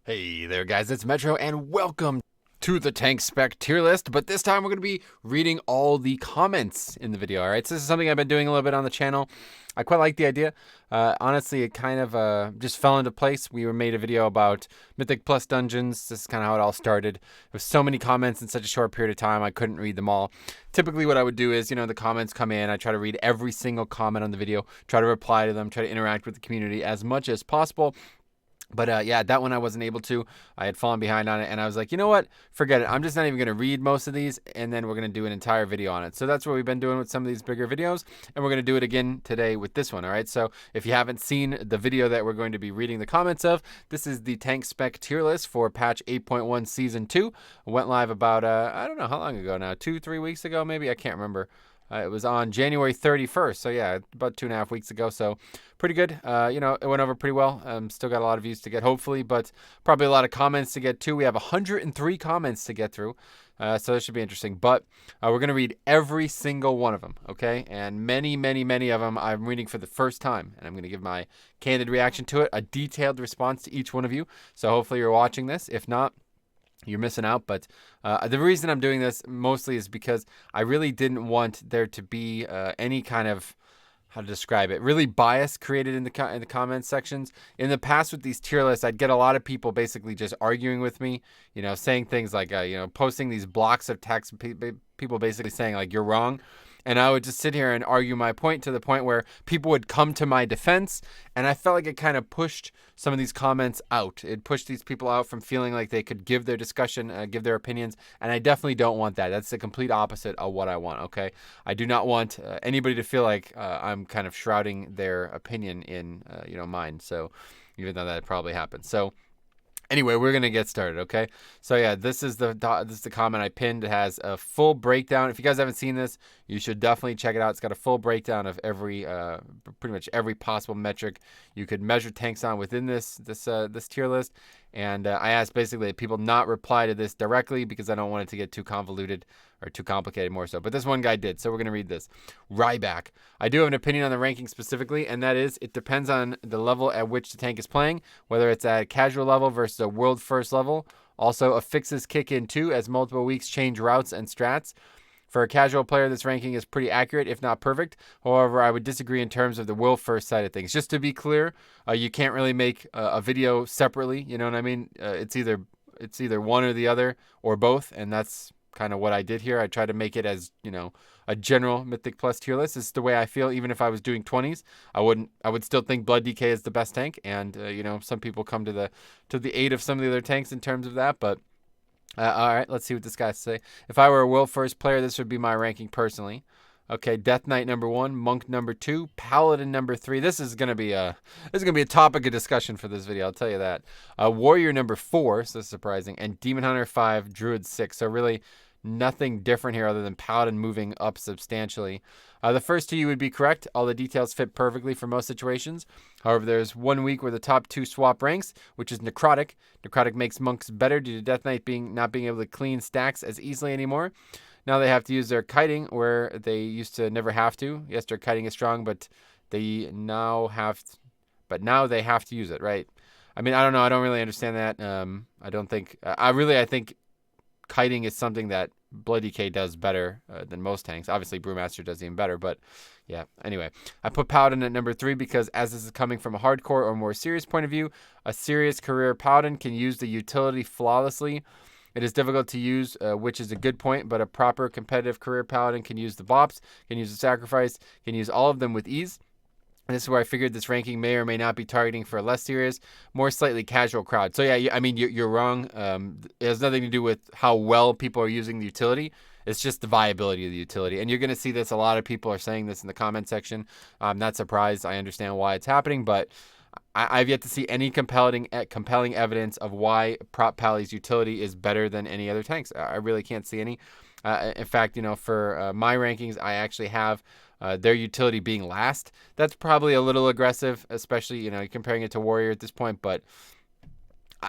Hey there guys, it's Metro and welcome to the Tank Spec tier list, but this time we're going to be reading all the comments in the video, alright? So this is something I've been doing a little bit on the channel. I quite like the idea. Honestly, it kind of just fell into place. We made a video about Mythic Plus dungeons. This is kind of how it all started. There was so many comments in such a short period of time, I couldn't read them all. Typically what I would do is, the comments come in, I try to read every single comment on the video, try to reply to them, try to interact with the community as much as possible. But yeah, that one I wasn't able to. I had fallen behind on it, and I was like, you know what? Forget it. I'm just not even going to read most of these, and then we're going to do an entire video on it. So that's what we've been doing with some of these bigger videos, and we're going to do it again today with this one, all right? So if you haven't seen the video that we're going to be reading the comments of, this is the Tank Spec tier list for patch 8.1 Season 2. It went live about, I don't know how long ago now, 2-3 weeks ago maybe? I can't remember. It was on January 31st, so yeah, about 2.5 weeks ago, so pretty good. It went over pretty well. Still got a lot of views to get, hopefully, but probably a lot of comments to get too. We have 103 comments to get through, so this should be interesting. But we're going to read every single one of them, okay? And many, many, many of them I'm reading for the first time, and I'm going to give my candid reaction to it, a detailed response to each one of you. So hopefully you're watching this. If not, you're missing out. But the reason I'm doing this mostly is because I really didn't want there to be any kind of, how to describe it, really bias created in the comment sections. In the past with these tier lists, I'd get a lot of people basically just arguing with me, saying things like, posting these blocks of text, people basically saying like, you're wrong. And I would just sit here and argue my point to the point where people would come to my defense. And I felt like it kind of pushed some of these comments out. It pushed these people out from feeling like they could give their discussion, give their opinions. And I definitely don't want that. That's the complete opposite of what I want, okay? I do not want anybody to feel like I'm kind of shrouding their opinion in, mine. So even though that probably happens. So anyway, we're going to get started, okay? So yeah, this is the comment I pinned. It has a full breakdown. If you guys haven't seen this, you should definitely check it out. It's got a full breakdown of every, pretty much every possible metric you could measure tanks on within this tier list. And I asked basically that people not reply to this directly because I don't want it to get too convoluted or too complicated more so. But this one guy did, so we're going to read this. Rybak. I do have an opinion on the ranking specifically, and that is it depends on the level at which the tank is playing, whether it's at a casual level versus a world first level. Also, affixes kick in too, as multiple weeks change routes and strats. For a casual player, this ranking is pretty accurate, if not perfect. However, I would disagree in terms of the world first side of things. Just to be clear, you can't really make a video separately. You know what I mean? It's either one or the other or both, and that's kind of what I did here. I tried to make it as, a general Mythic Plus tier list. This is the way I feel. Even if I was doing 20s, I would still think Blood DK is the best tank. And, some people come to the aid of some of the other tanks in terms of that. But, all right, let's see what this guy say. If I were a world first player, this would be my ranking personally. Okay, Death Knight number 1, Monk number 2, Paladin number 3. This is gonna be a topic of discussion for this video. I'll tell you that. Warrior number 4, so that's surprising, and Demon Hunter 5, Druid 6. So really nothing different here other than Paladin moving up substantially. The first two you would be correct. All the details fit perfectly for most situations. However, there's 1 week where the top 2 swap ranks, which is Necrotic. Necrotic makes monks better due to Death Knight not being able to clean stacks as easily anymore. Now they have to use their kiting where they used to never have to. Yes, their kiting is strong, but now they have to use it, right? I mean, I don't know. I don't really understand that. I think kiting is something that Blood DK does better than most tanks. Obviously, Brewmaster does even better, but yeah. Anyway, I put Paladin at number 3 because as this is coming from a hardcore or more serious point of view, a serious career Paladin can use the utility flawlessly. It is difficult to use, which is a good point, but a proper competitive career Paladin can use the bops, can use the sacrifice, can use all of them with ease. And this is where I figured this ranking may or may not be targeting for a less serious, more slightly casual crowd. So yeah, I mean, you're wrong. It has nothing to do with how well people are using the utility. It's just the viability of the utility. And you're going to see this. A lot of people are saying this in the comment section. I'm not surprised. I understand why it's happening, but I've yet to see any compelling evidence of why Prop Pally's utility is better than any other tanks. I really can't see any. In fact, for my rankings, I actually have their utility being last. That's probably a little aggressive, especially, comparing it to Warrior at this point, but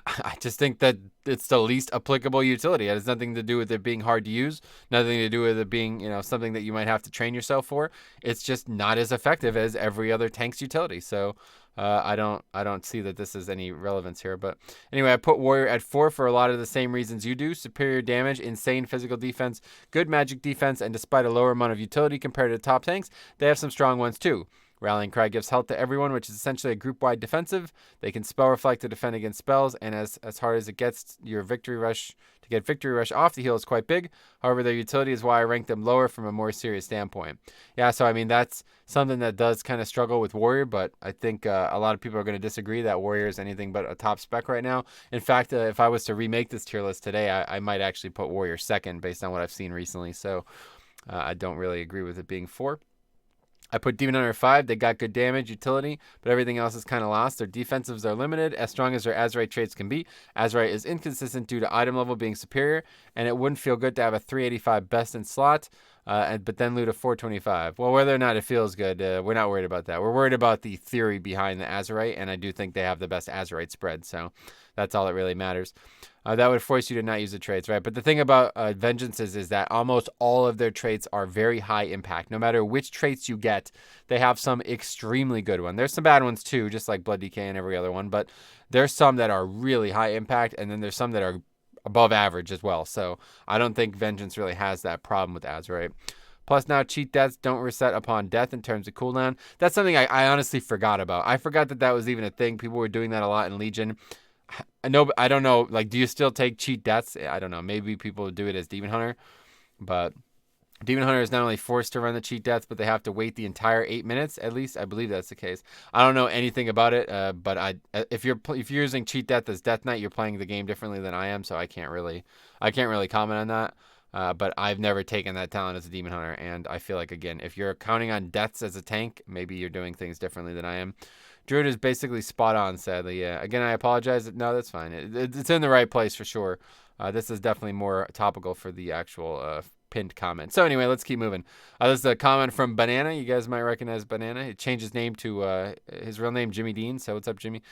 I just think that it's the least applicable utility. It has nothing to do with it being hard to use, nothing to do with it being, something that you might have to train yourself for. It's just not as effective as every other tank's utility. So I don't see that this is any relevance here. But anyway, I put Warrior at 4 for a lot of the same reasons you do. Superior damage, insane physical defense, good magic defense, and despite a lower amount of utility compared to top tanks, they have some strong ones too. Rallying Cry gives health to everyone, which is essentially a group-wide defensive. They can spell reflect to defend against spells, and as hard as it gets, your victory rush to get victory rush off the heal is quite big. However, their utility is why I rank them lower from a more serious standpoint. Yeah, so I mean that's something that does kind of struggle with Warrior, but I think a lot of people are going to disagree that Warrior is anything but a top spec right now. In fact, if I was to remake this tier list today, I might actually put Warrior second based on what I've seen recently. So I don't really agree with it being 4. I put Demon Hunter 5. They got good damage, utility, but everything else is kind of lost. Their defensives are limited, as strong as their Azerite traits can be. Azerite is inconsistent due to item level being superior, and it wouldn't feel good to have a 385 best in slot, but then loot a 425. Well, whether or not it feels good, we're not worried about that. We're worried about the theory behind the Azerite, and I do think they have the best Azerite spread, so that's all that really matters. That would force you to not use the traits, right? But the thing about Vengeances is that almost all of their traits are very high impact. No matter which traits you get, they have some extremely good one. There's some bad ones too, just like Blood DK and every other one, but there's some that are really high impact, and then there's some that are above average as well. So I don't think Vengeance really has that problem with Azerite. Plus, now cheat deaths don't reset upon death in terms of cooldown. That's something I honestly forgot about. I forgot that was even a thing. People were doing that a lot in Legion. I don't know. Like, do you still take cheat deaths? I don't know. Maybe people do it as Demon Hunter, but Demon Hunter is not only forced to run the cheat deaths, but they have to wait the entire 8 minutes. At least I believe that's the case. I don't know anything about it, but if you're using cheat death as Death Knight, you're playing the game differently than I am, so I can't really comment on that. But I've never taken that talent as a Demon Hunter, and I feel like, again, if you're counting on deaths as a tank, maybe you're doing things differently than I am. Druid is basically spot on, sadly. Yeah. Again, I apologize. No, that's fine. It's in the right place for sure. This is definitely more topical for the actual pinned comment. So anyway, let's keep moving. This is a comment from Banana. You guys might recognize Banana. He changed his name to his real name, Jimmy Dean. So what's up, Jimmy?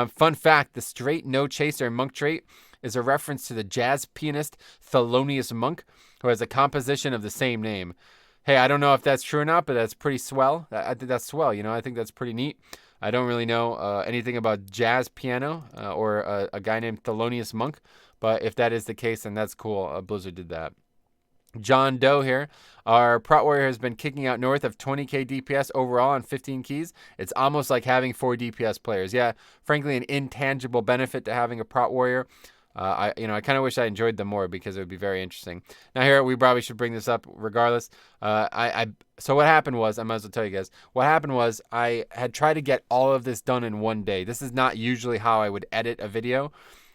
Fun fact, the straight no chaser monk trait is a reference to the jazz pianist Thelonious Monk, who has a composition of the same name. Hey, I don't know if that's true or not, but that's pretty swell. I think that's swell. I think that's pretty neat. I don't really know anything about jazz piano or a guy named Thelonious Monk, but if that is the case, then that's cool. Blizzard did that. John Doe here. Our Prot Warrior has been kicking out north of 20k DPS overall on 15 keys. It's almost like having 4 DPS players. Yeah, frankly, an intangible benefit to having a Prot Warrior. I kind of wish I enjoyed them more because it would be very interesting. Now here, we probably should bring this up regardless. So what happened was, I might as well tell you guys, what happened was I had tried to get all of this done in one day. This is not usually how I would edit a video.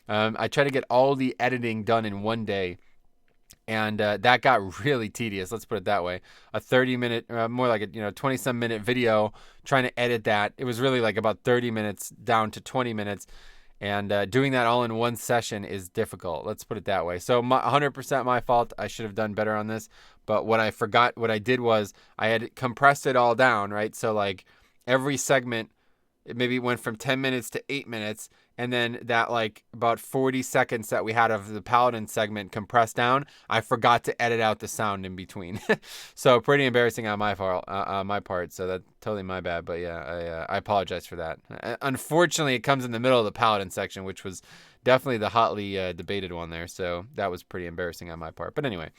I tried to get all the editing done in one day. And that got really tedious. Let's put it that way. A 30-minute, more like a 20-some minute video trying to edit that. It was really like about 30 minutes down to 20 minutes. And doing that all in one session is difficult. Let's put it that way. So 100% my fault. I should have done better on this. But what I did was I had compressed it all down, right? So like every segment, it maybe went from 10 minutes to 8 minutes. And then that like about 40 seconds that we had of the Paladin segment compressed down, I forgot to edit out the sound in between. So pretty embarrassing on my part. So that's totally my bad. But yeah, I apologize for that. Unfortunately, it comes in the middle of the Paladin section, which was definitely the hotly debated one there. So that was pretty embarrassing on my part. But anyway.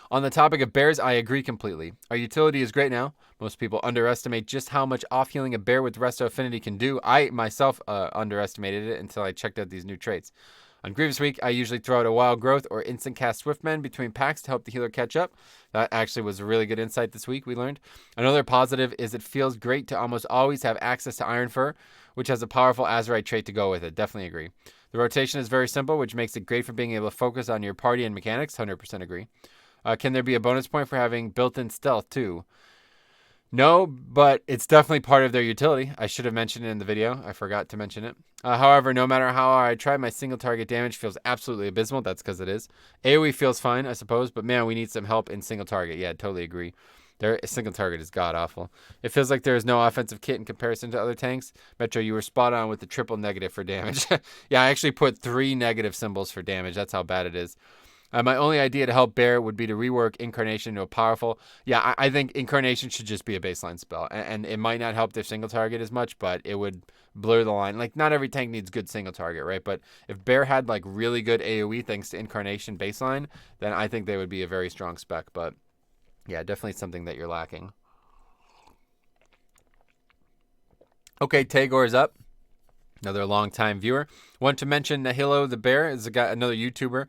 On the topic of bears, I agree completely. Our utility is great now. Most people underestimate just how much off-healing a bear with Resto Affinity can do. I myself underestimated it until I checked out these new traits. On Grievous Week, I usually throw out a Wild Growth or instant cast Swiftmen between packs to help the healer catch up. That actually was a really good insight this week, we learned. Another positive is it feels great to almost always have access to Iron Fur, which has a powerful Azerite trait to go with it. Definitely agree. The rotation is very simple, which makes it great for being able to focus on your party and mechanics. 100% agree. Can there be a bonus point for having built-in stealth too? No, but it's definitely part of their utility. I should have mentioned it in the video. I forgot to mention it. However, no matter how I try, my single target damage feels absolutely abysmal. That's because it is. AoE feels fine, I suppose, but man, we need some help in single target. Yeah, totally agree. Their single target is god-awful. It feels like there is no offensive kit in comparison to other tanks. Metro, you were spot on with the triple negative for damage. Yeah, I actually put 3 negative symbols for damage. That's how bad it is. My only idea to help Bear would be to rework Incarnation into a powerful. Yeah, I think Incarnation should just be a baseline spell, and it might not help their single target as much, but it would blur the line. Like, not every tank needs good single target, right? But if Bear had like really good AoE thanks to Incarnation baseline, then I think they would be a very strong spec. But yeah, definitely something that you're lacking. Okay, Tagor's up. Another long-time viewer. Want to mention Nahilo the Bear is a guy, another YouTuber.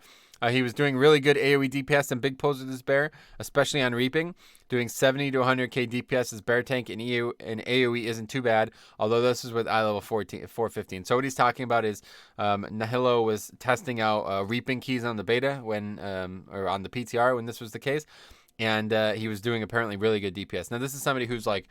He was doing really good AoE DPS and big pulls with his bear, especially on reaping. Doing 70 to 100k DPS as bear tank and AoE isn't too bad, although this is with eye level 415. So what he's talking about is Nahilo was testing out reaping keys on the beta when, or on the PTR when this was the case, and he was doing apparently really good DPS. Now this is somebody who's like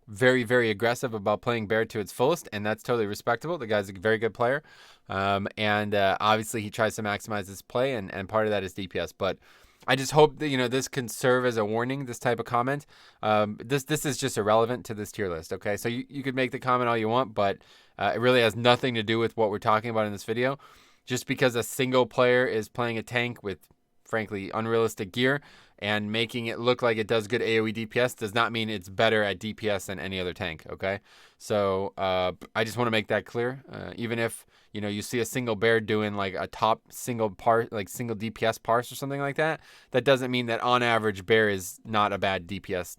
very, very aggressive about playing bear to its fullest, and that's totally respectable. The guy's a very good player, and obviously he tries to maximize his play, and part of that is DPS. But I just hope that this can serve as a warning. This type of comment, this is just irrelevant to this tier list. Okay, so you could make the comment all you want, but it really has nothing to do with what we're talking about in this video. Just because a single player is playing a tank with, frankly, unrealistic gear and making it look like it does good AoE DPS does not mean it's better at DPS than any other tank, okay? So I just want to make that clear. Even if you see a single bear doing like a top single DPS parse or something like that, that doesn't mean that on average bear is not a bad DPS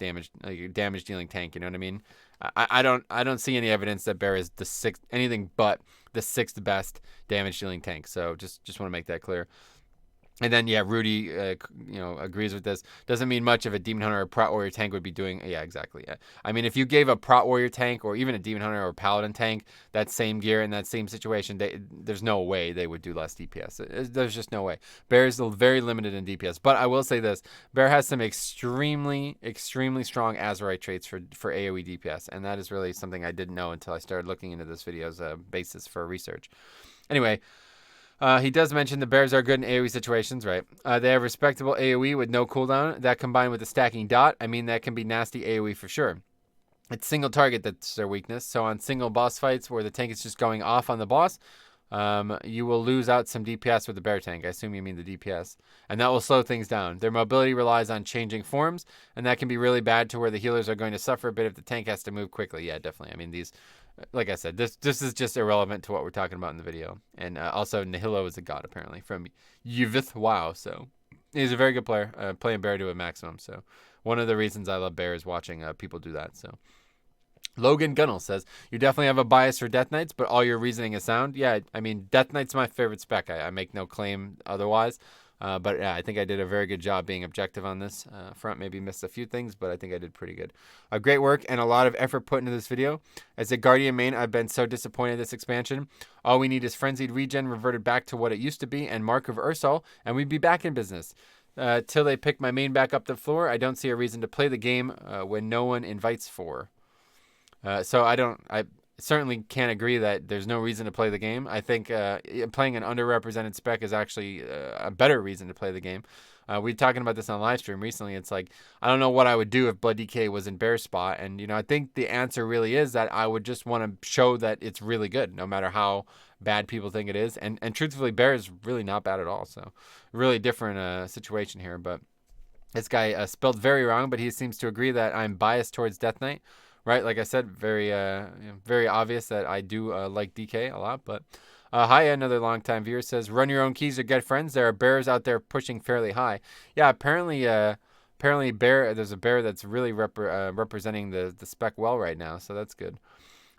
damage dealing tank. You know what I mean? I don't see any evidence that bear is anything but the 6th best damage dealing tank. So just want to make that clear. And then, yeah, Rudy, agrees with this. Doesn't mean much if a Demon Hunter or Prot Warrior tank would be doing. Yeah, exactly. Yeah. I mean, if you gave a Prot Warrior tank or even a Demon Hunter or Paladin tank that same gear in that same situation, there's no way they would do less DPS. There's just no way. Bear is very limited in DPS. But I will say this. Bear has some extremely, extremely strong Azerite traits for AoE DPS. And that is really something I didn't know until I started looking into this video's basis for research. Anyway. He does mention the bears are good in AoE situations, right? They have respectable AoE with no cooldown. That combined with the stacking dot, I mean, that can be nasty AoE for sure. It's single target that's their weakness. So on single boss fights where the tank is just going off on the boss, you will lose out some DPS with the bear tank. I assume you mean the DPS. And that will slow things down. Their mobility relies on changing forms, and that can be really bad to where the healers are going to suffer a bit if the tank has to move quickly. Yeah, definitely. I mean, these... Like I said, this is just irrelevant to what we're talking about in the video. And also, Nahilo is a god, apparently, from Yuvith WoW. So he's a very good player, playing bear to a maximum. So one of the reasons I love bear is watching people do that. So Logan Gunnell says, you definitely have a bias for Death Knights, but all your reasoning is sound. Yeah, I mean, Death Knight's my favorite spec. I make no claim otherwise. But yeah, I think I did a very good job being objective on this front. Maybe missed a few things, but I think I did pretty good. Great work and a lot of effort put into this video. As a Guardian main, I've been so disappointed in this expansion. All we need is Frenzied Regen reverted back to what it used to be and Mark of Ursol, and we'd be back in business. Till they pick my main back up the floor, I don't see a reason to play the game when no one invites for. So I certainly can't agree that there's no reason to play the game. I think playing an underrepresented spec is actually a better reason to play the game. We were talking about this on live stream recently. It's like, I don't know what I would do if Blood DK was in Bear's spot. And, I think the answer really is that I would just want to show that it's really good, no matter how bad people think it is. And truthfully, Bear is really not bad at all. So really different situation here. But this guy spelled very wrong, but he seems to agree that I'm biased towards Death Knight. Right, like I said, very obvious that I do like DK a lot. But hi, another longtime viewer says, run your own keys or get friends. There are bears out there pushing fairly high. Yeah, apparently there's a bear that's really representing the spec well right now, so that's good.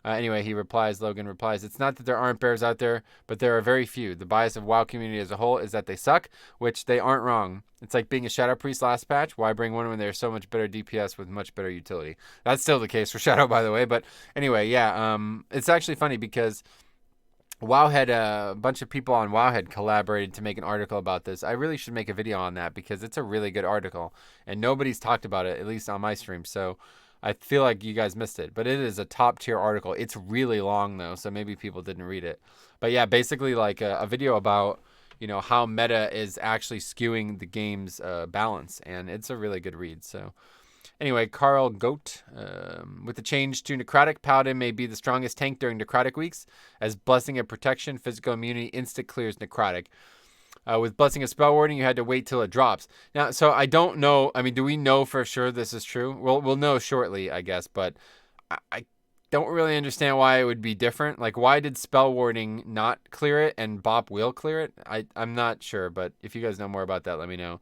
Anyway, Logan replies, it's not that there aren't bears out there, but there are very few. The bias of WoW community as a whole is that they suck, which they aren't wrong. It's like being a Shadow Priest last patch. Why bring one when there's so much better DPS with much better utility? That's still the case for Shadow, by the way. But anyway, yeah, it's actually funny because Wowhead, a bunch of people on Wowhead collaborated to make an article about this. I really should make a video on that because it's a really good article, and nobody's talked about it, at least on my stream. So I feel like you guys missed it, but it is a top tier article. It's really long though, so maybe people didn't read it. But yeah, basically like a video about, how meta is actually skewing the game's balance, and it's a really good read. So anyway, Carl Goat, with the change to Necrotic, Paladin may be the strongest tank during Necrotic weeks, as Blessing of Protection, Physical Immunity, insta clears Necrotic. With Blessing of Spell Warding, you had to wait till it drops. Now, so I don't know. I mean, do we know for sure this is true? We'll know shortly, I guess. But I don't really understand why it would be different. Like, why did Spell Warding not clear it and Bop will clear it? I'm not sure. But if you guys know more about that, let me know.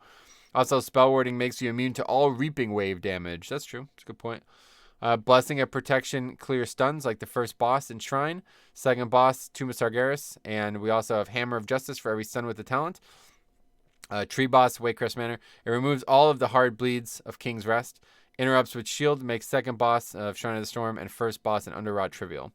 Also, Spell Warding makes you immune to all Reaping Wave damage. That's true. That's a good point. Blessing of Protection clear stuns like the first boss in Shrine. Second boss, Tomb of Sargeras. And we also have Hammer of Justice for every stun with the talent. Tree boss, Waycrest Manor. It removes all of the hard bleeds of King's Rest. Interrupts with shield, makes second boss of Shrine of the Storm and first boss in Underrot trivial.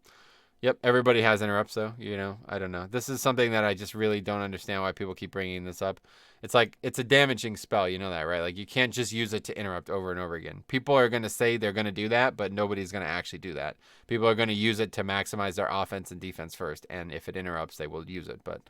Yep, everybody has interrupts though. You know, I don't know. This is something that I just really don't understand why people keep bringing this up. It's like, it's a damaging spell, you know that, right? Like, you can't just use it to interrupt over and over again. People are going to say they're going to do that, but nobody's going to actually do that. People are going to use it to maximize their offense and defense first, and if it interrupts, they will use it. But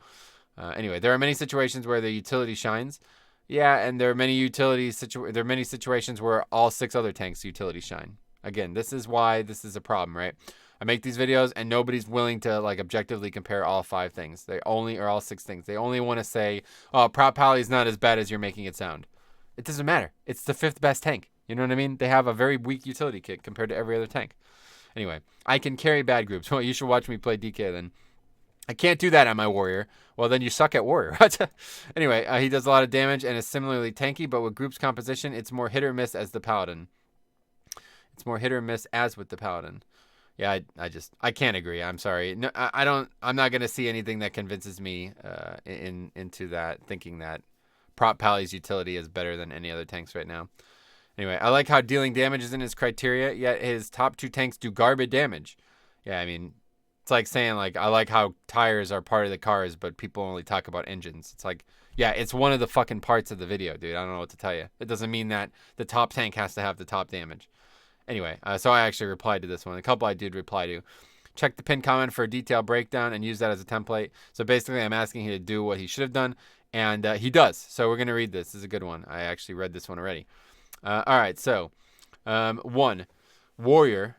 anyway, there are many situations where the utility shines. Yeah, and there are many situations where all 6 other tanks' utility shine. Again, this is why this is a problem, right? I make these videos and nobody's willing to like objectively compare all 5 things. They only are all 6 things. They only want to say, oh, Prop Pally is not as bad as you're making it sound. It doesn't matter. It's the 5th best tank. You know what I mean? They have a very weak utility kit compared to every other tank. Anyway, I can carry bad groups. Well, you should watch me play DK then. I can't do that on my warrior. Well, then you suck at warrior. Anyway, he does a lot of damage and is similarly tanky, but with group's composition, it's more hit or miss as the paladin. It's more hit or miss as with the paladin. Yeah, I can't agree. I'm sorry. No, I'm not gonna see anything that convinces me into that, thinking that Prop Pally's utility is better than any other tanks right now. Anyway, I like how dealing damage is in his criteria, yet his top 2 tanks do garbage damage. Yeah, I mean, it's like saying like I like how tires are part of the cars, but people only talk about engines. It's like, yeah, it's one of the fucking parts of the video, dude. I don't know what to tell you. It doesn't mean that the top tank has to have the top damage. Anyway, so I actually replied to this one. A couple I did reply to. Check the pinned comment for a detailed breakdown and use that as a template. So basically, I'm asking him to do what he should have done, and he does. So we're going to read this. This is a good one. I actually read this one already. All right, so 1, Warrior.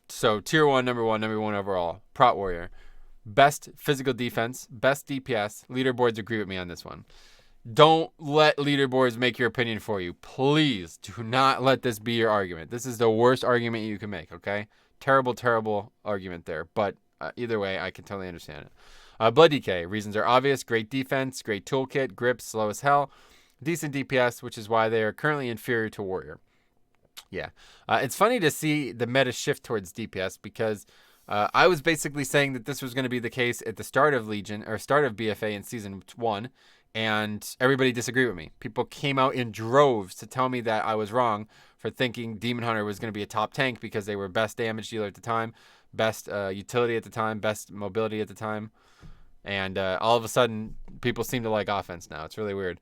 So tier 1, number 1 overall. Prot Warrior. Best physical defense, best DPS. Leaderboards agree with me on this one. Don't let leaderboards make your opinion for you. Please do not let this be your argument. This is the worst argument you can make, okay? Terrible, terrible argument there. But either way, I can totally understand it. Blood DK. Reasons are obvious. Great defense, great toolkit, grip, slow as hell. Decent DPS, which is why they are currently inferior to Warrior. Yeah. It's funny to see the meta shift towards DPS because I was basically saying that this was going to be the case at the start of Legion, or start of BFA in Season 1. And everybody disagreed with me. People came out in droves to tell me that I was wrong for thinking Demon Hunter was going to be a top tank because they were best damage dealer at the time, best utility at the time, best mobility at the time. And all of a sudden, people seem to like offense now. It's really weird.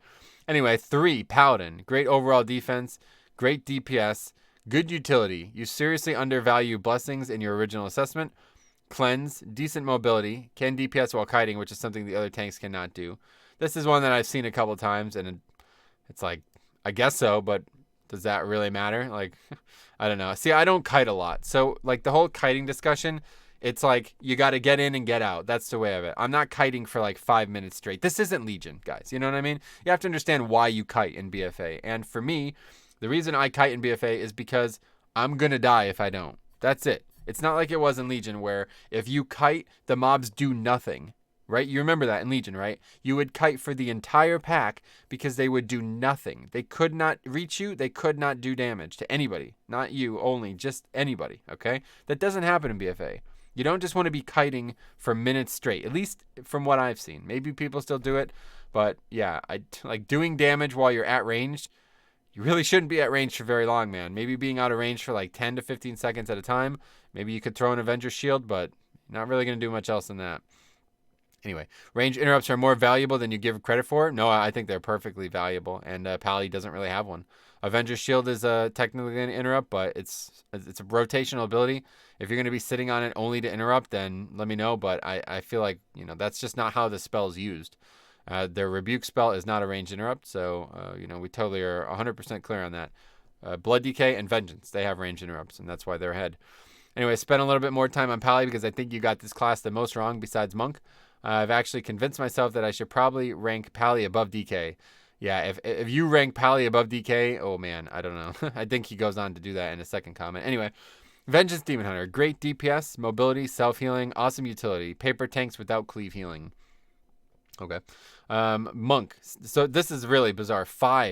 Anyway, 3, Paladin. Great overall defense, great DPS, good utility. You seriously undervalue blessings in your original assessment. Cleanse, decent mobility, can DPS while kiting, which is something the other tanks cannot do. This is one that I've seen a couple times, and it's like, I guess so, but does that really matter? Like, I don't know. See, I don't kite a lot. So, like, the whole kiting discussion, it's like, you got to get in and get out. That's the way of it. I'm not kiting for, like, 5 minutes straight. This isn't Legion, guys. You know what I mean? You have to understand why you kite in BFA. And for me, the reason I kite in BFA is because I'm going to die if I don't. That's it. It's not like it was in Legion, where if you kite, the mobs do nothing. Right? You remember that in Legion, right? You would kite for the entire pack because they would do nothing. They could not reach you. They could not do damage to anybody. Not you only, just anybody, okay? That doesn't happen in BFA. You don't just want to be kiting for minutes straight, at least from what I've seen. Maybe people still do it, but yeah, like doing damage while you're at range, you really shouldn't be at range for very long, man. Maybe being out of range for like 10 to 15 seconds at a time. Maybe you could throw an Avenger Shield, but not really going to do much else than that. Anyway, range interrupts are more valuable than you give credit for. No, I think they're perfectly valuable, and Pally doesn't really have one. Avenger Shield is technically an interrupt, but it's a rotational ability. If you're going to be sitting on it only to interrupt, then let me know, but I feel like, you know, that's just not how the spell is used. Their Rebuke spell is not a range interrupt, so, you know, we totally are 100% clear on that. Blood Decay and Vengeance, they have range interrupts, and that's why they're ahead. Anyway, spend a little bit more time on Pally because I think you got this class the most wrong besides Monk. I've actually convinced myself that I should probably rank Pally above DK. Yeah, if you rank Pally above DK, oh man, I don't know. I think he goes on to do that in a second comment. Anyway, Vengeance Demon Hunter. Great DPS, mobility, self-healing, awesome utility. Paper tanks without cleave healing. Okay. Monk. So this is really bizarre.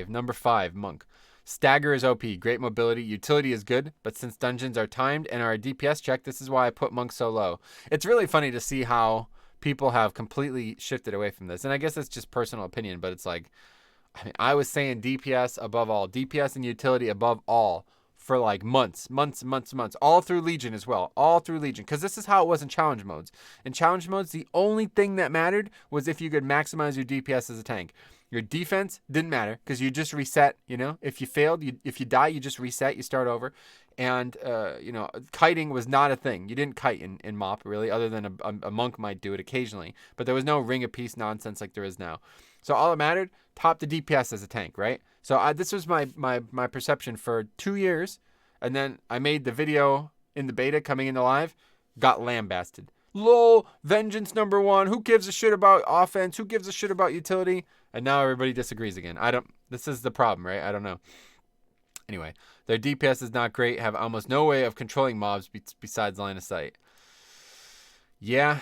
Number 5, Monk. Stagger is OP. Great mobility. Utility is good, but since dungeons are timed and are a DPS check, this is why I put Monk so low. It's really funny to see how people have completely shifted away from this. And I guess it's just personal opinion, but it's like, I mean, I was saying DPS above all, DPS and utility above all for like months, all through Legion as well, all through Legion, because this is how it was in challenge modes. In challenge modes, the only thing that mattered was if you could maximize your DPS as a tank. Your defense didn't matter because you just reset, you know, if you failed, if you die, you just reset, you start over. And, you know, kiting was not a thing. You didn't kite in MoP, really, other than a monk might do it occasionally. But there was no ring of peace nonsense like there is now. So all that mattered, top the DPS as a tank, right? So this was my perception for 2 years. And then I made the video in the beta coming into live, got lambasted. Lol, Vengeance number 1. Who gives a shit about offense? Who gives a shit about utility? And now everybody disagrees again. This is the problem, right? I don't know. Anyway, their DPS is not great, have almost no way of controlling mobs besides line of sight. Yeah,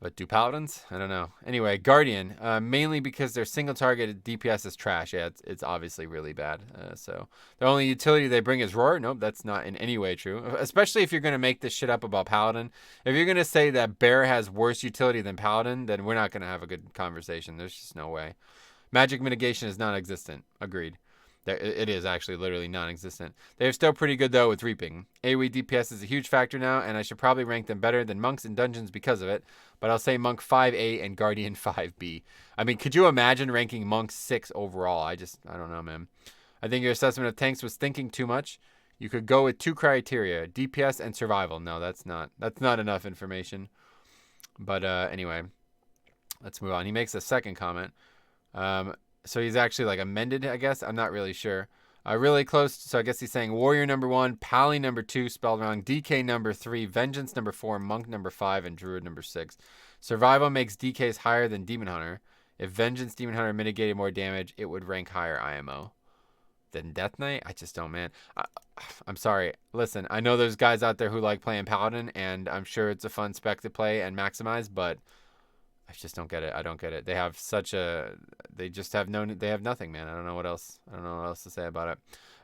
but do Paladins? I don't know. Anyway, Guardian, mainly because their single target DPS is trash. Yeah, it's obviously really bad. So the only utility they bring is Roar. Nope, that's not in any way true. Especially if you're going to make this shit up about Paladin. If you're going to say that Bear has worse utility than Paladin, then we're not going to have a good conversation. There's just no way. Magic mitigation is non-existent. Agreed. It is actually literally non-existent. They're still pretty good, though, with Reaping. AoE DPS is a huge factor now, and I should probably rank them better than Monks in Dungeons because of it. But I'll say Monk 5A and Guardian 5B. I mean, could you imagine ranking Monk 6 overall? I don't know, man. I think your assessment of tanks was thinking too much. You could go with 2 criteria, DPS and survival. No, that's not enough information. But anyway, let's move on. He makes a second comment. So he's actually like amended, I guess. I'm not really sure. Really close. So I guess he's saying Warrior number 1, Pally number 2, spelled wrong, DK number 3, Vengeance number 4, Monk number 5, and Druid number 6. Survival makes DKs higher than Demon Hunter. If Vengeance Demon Hunter mitigated more damage, it would rank higher IMO than Death Knight. I just don't, man. I'm sorry. Listen, I know there's guys out there who like playing Paladin, and I'm sure it's a fun spec to play and maximize, but I just don't get it. I don't get it. They have they just have they have nothing, man. I don't know what else to say about it.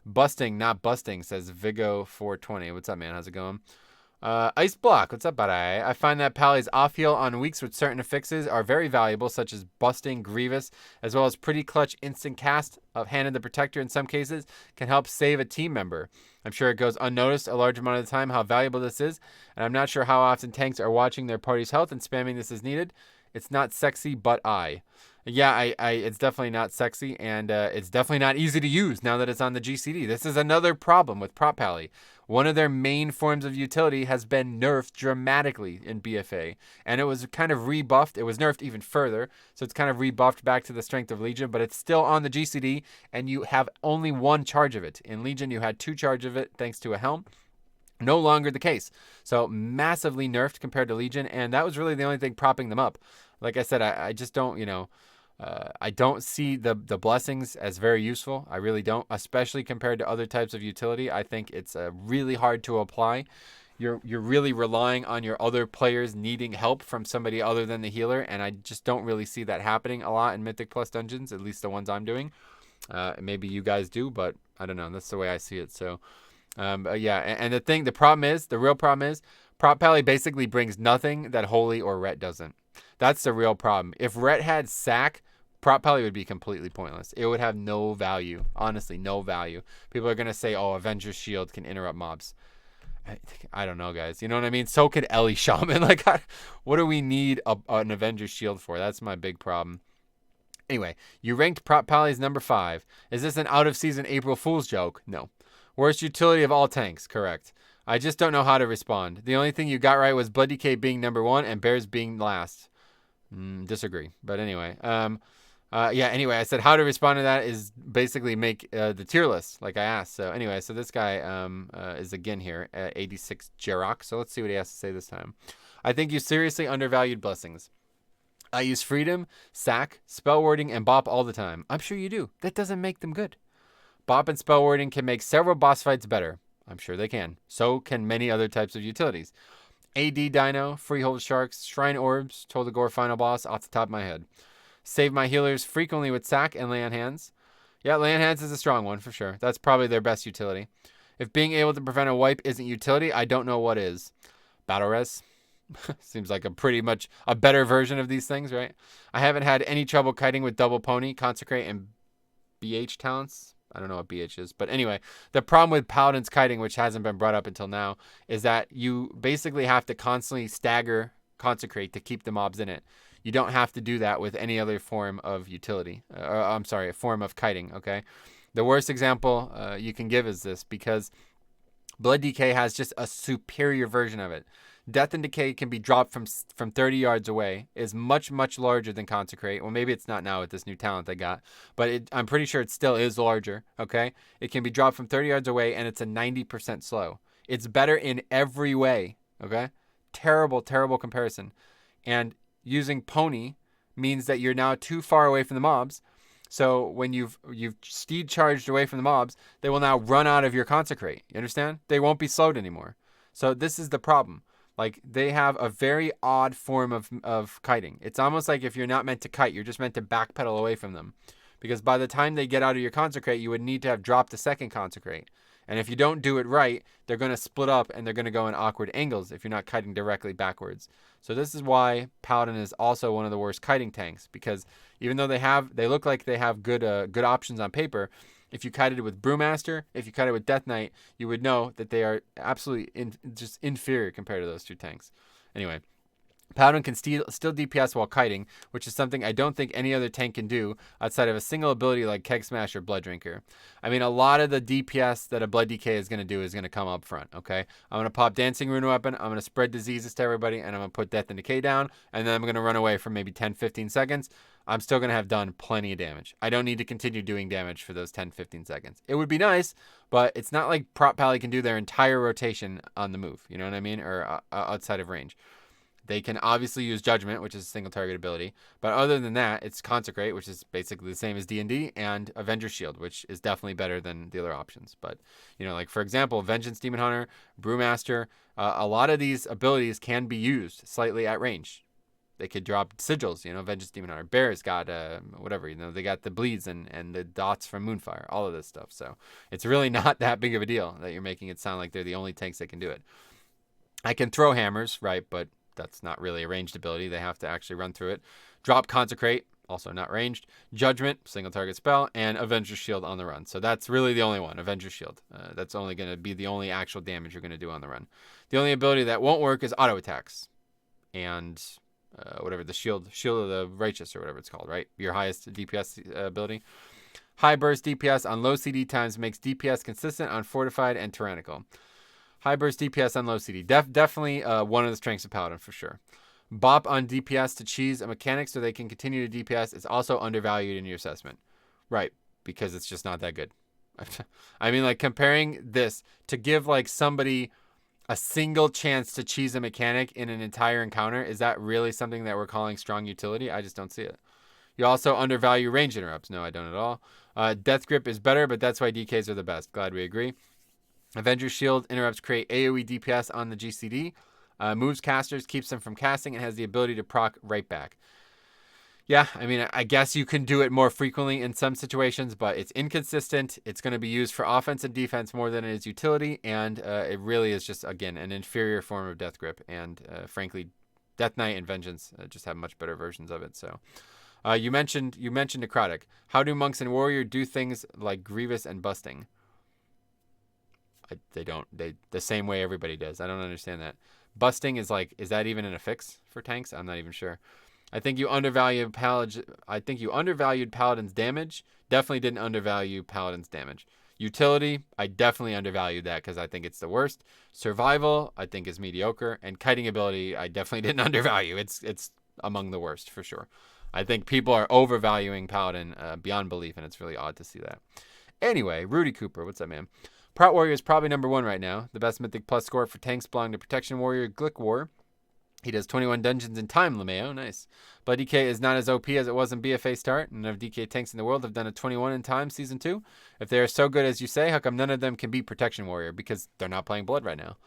Busting, not busting, says Vigo420. What's up, man? How's it going? Ice Block, what's up, buddy? I find that Pally's off-heal on weeks with certain affixes are very valuable, such as Busting, Grievous, as well as pretty clutch instant cast of Hand in the Protector in some cases can help save a team member. I'm sure it goes unnoticed a large amount of the time how valuable this is, and I'm not sure how often tanks are watching their party's health and spamming this as needed. It's not sexy, but yeah, it's definitely not sexy, and it's definitely not easy to use now that it's on the GCD. This is another problem with Prop Pally. One of their main forms of utility has been nerfed dramatically in BFA, and it was kind of rebuffed. It was nerfed even further, so it's kind of rebuffed back to the strength of Legion, but it's still on the GCD, and you have only 1 charge of it. In Legion, you had 2 charge of it thanks to a helm. No longer the case. So massively nerfed compared to Legion, and that was really the only thing propping them up. Like I said, I just don't, I don't see the blessings as very useful. I really don't, especially compared to other types of utility. I think it's really hard to apply. You're really relying on your other players needing help from somebody other than the healer, and I just don't really see that happening a lot in Mythic Plus dungeons, at least the ones I'm doing. Maybe you guys do, but I don't know. That's the way I see it. So. Yeah, and the real problem is, Prop Pally basically brings nothing that Holy or Ret doesn't. That's the real problem. If Ret had Sack, Prop Pally would be completely pointless. It would have no value. Honestly, no value. People are going to say, oh, Avenger's Shield can interrupt mobs. I don't know, guys. You know what I mean? So could Ellie Shaman. Like, what do we need an Avenger's Shield for? That's my big problem. Anyway, you ranked Prop Pally's number 5. Is this an out-of-season April Fool's joke? No. Worst utility of all tanks, correct. I just don't know how to respond. The only thing you got right was Blood DK being number 1 and Bears being last. Disagree. But anyway. Anyway, I said how to respond to that is basically make the tier list, like I asked. So anyway, so this guy is again here at 86 Jarok. So let's see what he has to say this time. I think you seriously undervalued blessings. I use Freedom, Sack, Spell Wording, and Bop all the time. I'm sure you do. That doesn't make them good. Bop and Spell Wording can make several boss fights better. I'm sure they can. So can many other types of utilities. AD Dino, Freehold Sharks, Shrine Orbs, Toldagor Final Boss off the top of my head. Save my healers frequently with Sack and Lay on Hands. Yeah, Lay on Hands is a strong one for sure. That's probably their best utility. If being able to prevent a wipe isn't utility, I don't know what is. Battle Res. Seems like a pretty much a better version of these things, right? I haven't had any trouble kiting with Double Pony, Consecrate, and BH talents. I don't know what BH is. But anyway, the problem with Paladin's kiting, which hasn't been brought up until now, is that you basically have to constantly stagger Consecrate to keep the mobs in it. You don't have to do that with any other form of utility. A form of kiting, okay? The worst example you can give is this, because Blood Decay has just a superior version of it. Death and Decay can be dropped from 30 yards away, is much, much larger than Consecrate. Well, maybe it's not now with this new talent they got, but I'm pretty sure it still is larger, okay? It can be dropped from 30 yards away, and it's a 90% slow. It's better in every way, okay? Terrible, terrible comparison. And using Pony means that you're now too far away from the mobs. So when you've steed charged away from the mobs, they will now run out of your Consecrate. You understand? They won't be slowed anymore. So this is the problem. Like, they have a very odd form of kiting. It's almost like if you're not meant to kite, you're just meant to backpedal away from them. Because by the time they get out of your Consecrate, you would need to have dropped the second Consecrate. And if you don't do it right, they're going to split up and they're going to go in awkward angles if you're not kiting directly backwards. So this is why Paladin is also one of the worst kiting tanks. Because even though they look like they have good options on paper, if you kited it with Brewmaster, if you kited it with Death Knight, you would know that they are absolutely just inferior compared to those two tanks. Anyway, Paladin can still DPS while kiting, which is something I don't think any other tank can do outside of a single ability like Keg Smash or Blood Drinker. I mean, a lot of the DPS that a Blood DK is going to do is going to come up front, okay? I'm going to pop Dancing Rune Weapon, I'm going to spread diseases to everybody, and I'm going to put Death and Decay down, and then I'm going to run away for maybe 10-15 seconds. I'm still going to have done plenty of damage. I don't need to continue doing damage for those 10-15 seconds. It would be nice, but it's not like Prop Pally can do their entire rotation on the move, you know what I mean? Or outside of range. They can obviously use Judgment, which is a single target ability. But other than that, it's Consecrate, which is basically the same as D&D, and Avenger's Shield, which is definitely better than the other options. But, you know, like, for example, Vengeance Demon Hunter, Brewmaster, a lot of these abilities can be used slightly at range. They could drop sigils, you know, Vengeance Demon Hunter. Bear's got, whatever, you know, they got the bleeds and the dots from Moonfire, all of this stuff. So it's really not that big of a deal that you're making it sound like they're the only tanks that can do it. I can throw hammers, right, but that's not really a ranged ability. They have to actually run through it. Drop Consecrate, also not ranged. Judgment, single target spell, and Avenger's Shield on the run. So that's really the only one, Avenger's Shield. That's only going to be the only actual damage you're going to do on the run. The only ability that won't work is auto attacks. And whatever, the Shield of the Righteous or whatever it's called, right? Your highest DPS ability. High burst DPS on low CD times makes DPS consistent on Fortified and Tyrannical. High burst DPS on low CD. Definitely one of the strengths of Paladin for sure. Bop on DPS to cheese a mechanic so they can continue to DPS is also undervalued in your assessment. Right, because it's just not that good. I mean, like, comparing this to give, like, somebody a single chance to cheese a mechanic in an entire encounter, is that really something that we're calling strong utility? I just don't see it. You also undervalue range interrupts. No, I don't at all. Death Grip is better, but that's why DKs are the best. Glad we agree. Avenger's Shield interrupts create AoE DPS on the GCD. Moves casters, keeps them from casting, and has the ability to proc right back. Yeah, I mean, I guess you can do it more frequently in some situations, but it's inconsistent. It's going to be used for offense and defense more than it is utility, and it really is just, again, an inferior form of Death Grip. And frankly, Death Knight and Vengeance just have much better versions of it. So you mentioned Necrotic. How do Monks and Warrior do things like Grievous and Busting? They don't. The same way everybody does. I don't understand that. Busting is like, is that even an affix for tanks? I'm not even sure. I think you undervalued Paladin's damage. Definitely didn't undervalue Paladin's damage. Utility, I definitely undervalued that because I think it's the worst. Survival, I think is mediocre. And kiting ability, I definitely didn't undervalue. It's among the worst for sure. I think people are overvaluing Paladin beyond belief, and it's really odd to see that. Anyway, Rudy Cooper, what's up, man? Prot Warrior is probably number one right now. The best Mythic Plus score for tanks belong to Protection Warrior, Glick War. He does 21 dungeons in time, LeMayo. Nice. Blood DK is not as OP as it was in BFA start. None of DK tanks in the world have done a 21 in time season 2. If they are so good as you say, how come none of them can beat Protection Warrior? Because they're not playing Blood right now.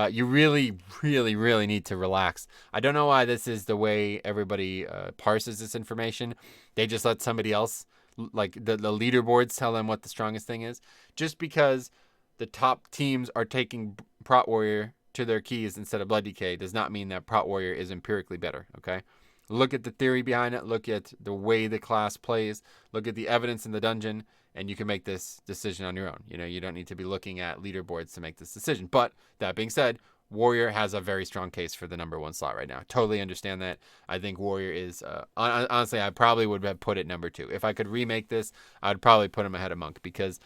You really, really, really need to relax. I don't know why this is the way everybody parses this information. They just let somebody else, like the leaderboards, tell them what the strongest thing is. Just because the top teams are taking Prot Warrior to their keys instead of Blood DK does not mean that Prot Warrior is empirically better, okay? Look at the theory behind it. Look at the way the class plays. Look at the evidence in the dungeon, and you can make this decision on your own. You know, you don't need to be looking at leaderboards to make this decision. But that being said, Warrior has a very strong case for the #1 slot right now. Totally understand that. I think Warrior is, honestly, I probably would have put it #2. If I could remake this, I would probably put him ahead of Monk because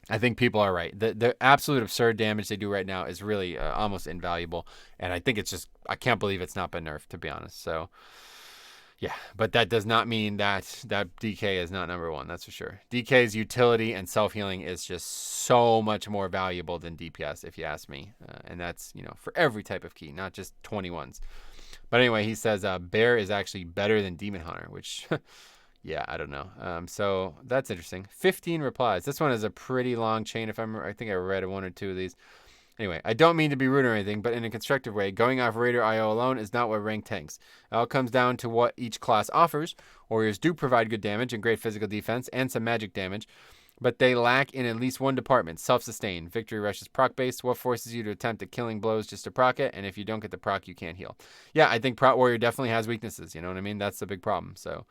I think people are right. The absolute absurd damage they do right now is really almost invaluable. And I think it's just, I can't believe it's not been nerfed, to be honest. So, yeah. But that does not mean that DK is not #1. That's for sure. DK's utility and self-healing is just so much more valuable than DPS, if you ask me. And that's, you know, for every type of key, not just 21s. But anyway, he says Bear is actually better than Demon Hunter, which... yeah, I don't know. So that's interesting. 15 replies. This one is a pretty long chain. I think I read 1 or 2 of these. Anyway, I don't mean to be rude or anything, but in a constructive way, going off Raider IO alone is not what rank tanks. It all comes down to what each class offers. Warriors do provide good damage and great physical defense and some magic damage, but they lack in at least one department: self-sustain. Victory Rush is proc-based. What forces you to attempt at killing blows just to proc it? And if you don't get the proc, you can't heal. Yeah, I think Prot Warrior definitely has weaknesses. You know what I mean? That's the big problem. So...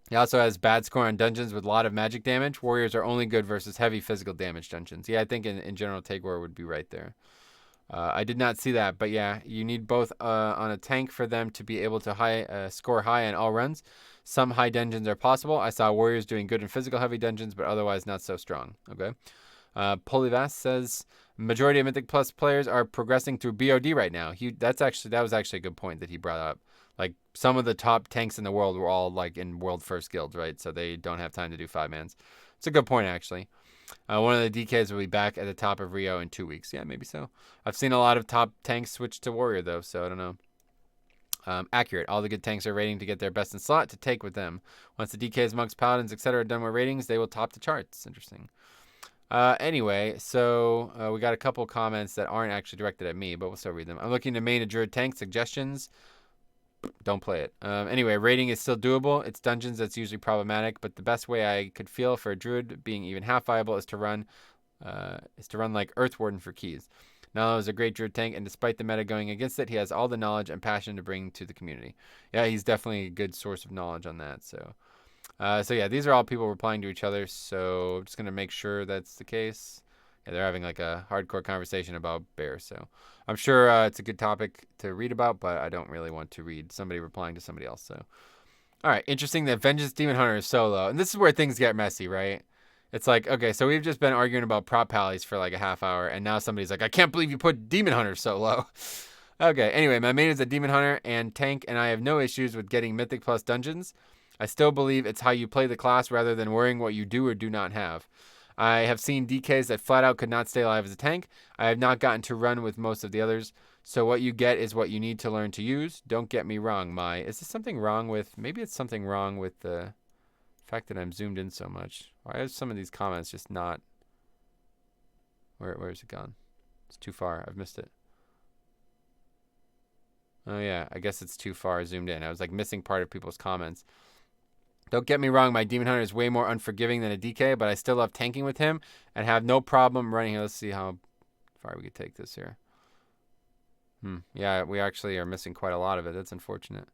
he also has bad score on dungeons with a lot of magic damage. Warriors are only good versus heavy physical damage dungeons. Yeah, I think in general, Tagore would be right there. I did not see that, but yeah, you need both on a tank for them to be able to score high on all runs. Some high dungeons are possible. I saw Warriors doing good in physical heavy dungeons, but otherwise not so strong. Okay. Polyvas says majority of Mythic Plus players are progressing through BOD right now. That was actually a good point that he brought up. Like, some of the top tanks in the world were all, like, in World First Guilds, right? So they don't have time to do 5-mans. It's a good point, actually. One of the DKs will be back at the top of Rio in 2 weeks. Yeah, maybe so. I've seen a lot of top tanks switch to Warrior, though, so I don't know. Accurate. All the good tanks are rating to get their best in slot to take with them. Once the DKs, Monks, Paladins, etc. are done with ratings, they will top the charts. Interesting. Anyway, so we got a couple comments that aren't actually directed at me, but we'll still read them. I'm looking to main a Druid tank. Suggestions? Don't play it. Anyway, raiding is still doable. It's dungeons that's usually problematic, but the best way I could feel for a Druid being even half viable is to run like Earth Warden for keys. Nalo is a great Druid tank, and despite the meta going against it, he has all the knowledge and passion to bring to the community. Yeah, he's definitely a good source of knowledge on that. So yeah, these are all people replying to each other, so I'm just going to make sure that's the case. Yeah, they're having like a hardcore conversation about Bear, so I'm sure it's a good topic to read about, but I don't really want to read somebody replying to somebody else. So, all right, interesting that Vengeance Demon Hunter is solo, and this is where things get messy, right? It's like, okay, so we've just been arguing about prop pallies for like a half hour, and now somebody's like, I can't believe you put Demon Hunter solo. Okay, anyway, my main is a Demon Hunter and tank, and I have no issues with getting Mythic Plus dungeons. I still believe it's how you play the class rather than worrying what you do or do not have. I have seen DKs that flat out could not stay alive as a tank. I have not gotten to run with most of the others. So what you get is what you need to learn to use. Don't get me wrong, is this something wrong with, maybe it's something wrong with the fact that I'm zoomed in so much. Why are some of these comments just not, where is it gone? It's too far. I've missed it. Oh yeah, I guess it's too far zoomed in. I was like missing part of people's comments. Don't get me wrong, my Demon Hunter is way more unforgiving than a DK, but I still love tanking with him and have no problem running. Let's see how far we could take this here. Yeah, we actually are missing quite a lot of it. That's unfortunate.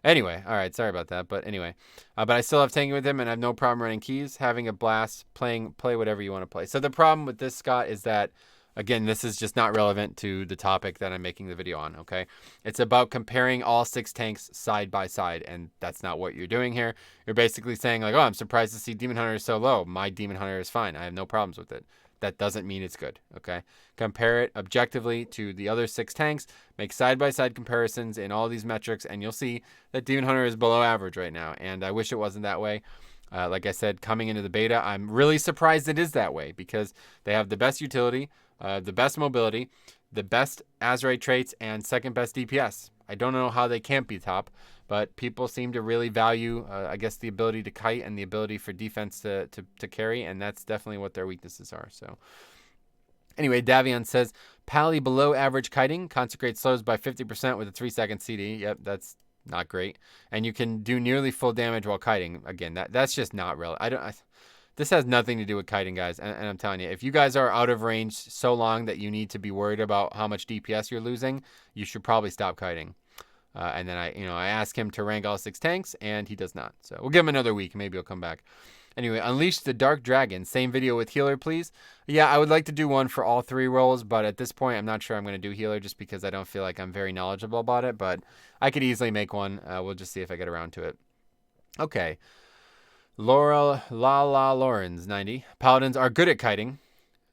Anyway, all right, sorry about that. But anyway, but I still love tanking with him and I have no problem running keys, having a blast, play whatever you want to play. So the problem with this, Scott, is that, again, this is just not relevant to the topic that I'm making the video on, okay? It's about comparing all 6 tanks side by side, and that's not what you're doing here. You're basically saying, like, oh, I'm surprised to see Demon Hunter is so low. My Demon Hunter is fine. I have no problems with it. That doesn't mean it's good, okay? Compare it objectively to the other 6 tanks. Make side-by-side comparisons in all these metrics, and you'll see that Demon Hunter is below average right now, and I wish it wasn't that way. Like I said, coming into the beta, I'm really surprised it is that way because they have the best utility, the best mobility. the best Azerite traits and second best DPS. I don't know how they can't be top, but people seem to really value, I guess, the ability to kite and the ability for defense to carry, and that's definitely what their weaknesses are. So anyway, Davion says, Pally below average kiting, consecrate slows by 50% with a 3-second CD. Yep, that's not great. And you can do nearly full damage while kiting. Again, that's just not real. This has nothing to do with kiting, guys. And I'm telling you, if you guys are out of range so long that you need to be worried about how much DPS you're losing, you should probably stop kiting. And then I ask him to rank all 6 tanks, and he does not. So we'll give him another week. Maybe he'll come back. Anyway, Unleash the Dark Dragon. Same video with healer, please. Yeah, I would like to do one for all 3 roles, but at this point, I'm not sure I'm going to do healer just because I don't feel like I'm very knowledgeable about it. But I could easily make one. We'll just see if I get around to it. Okay. Lawrence 90. Paladins are good at kiting.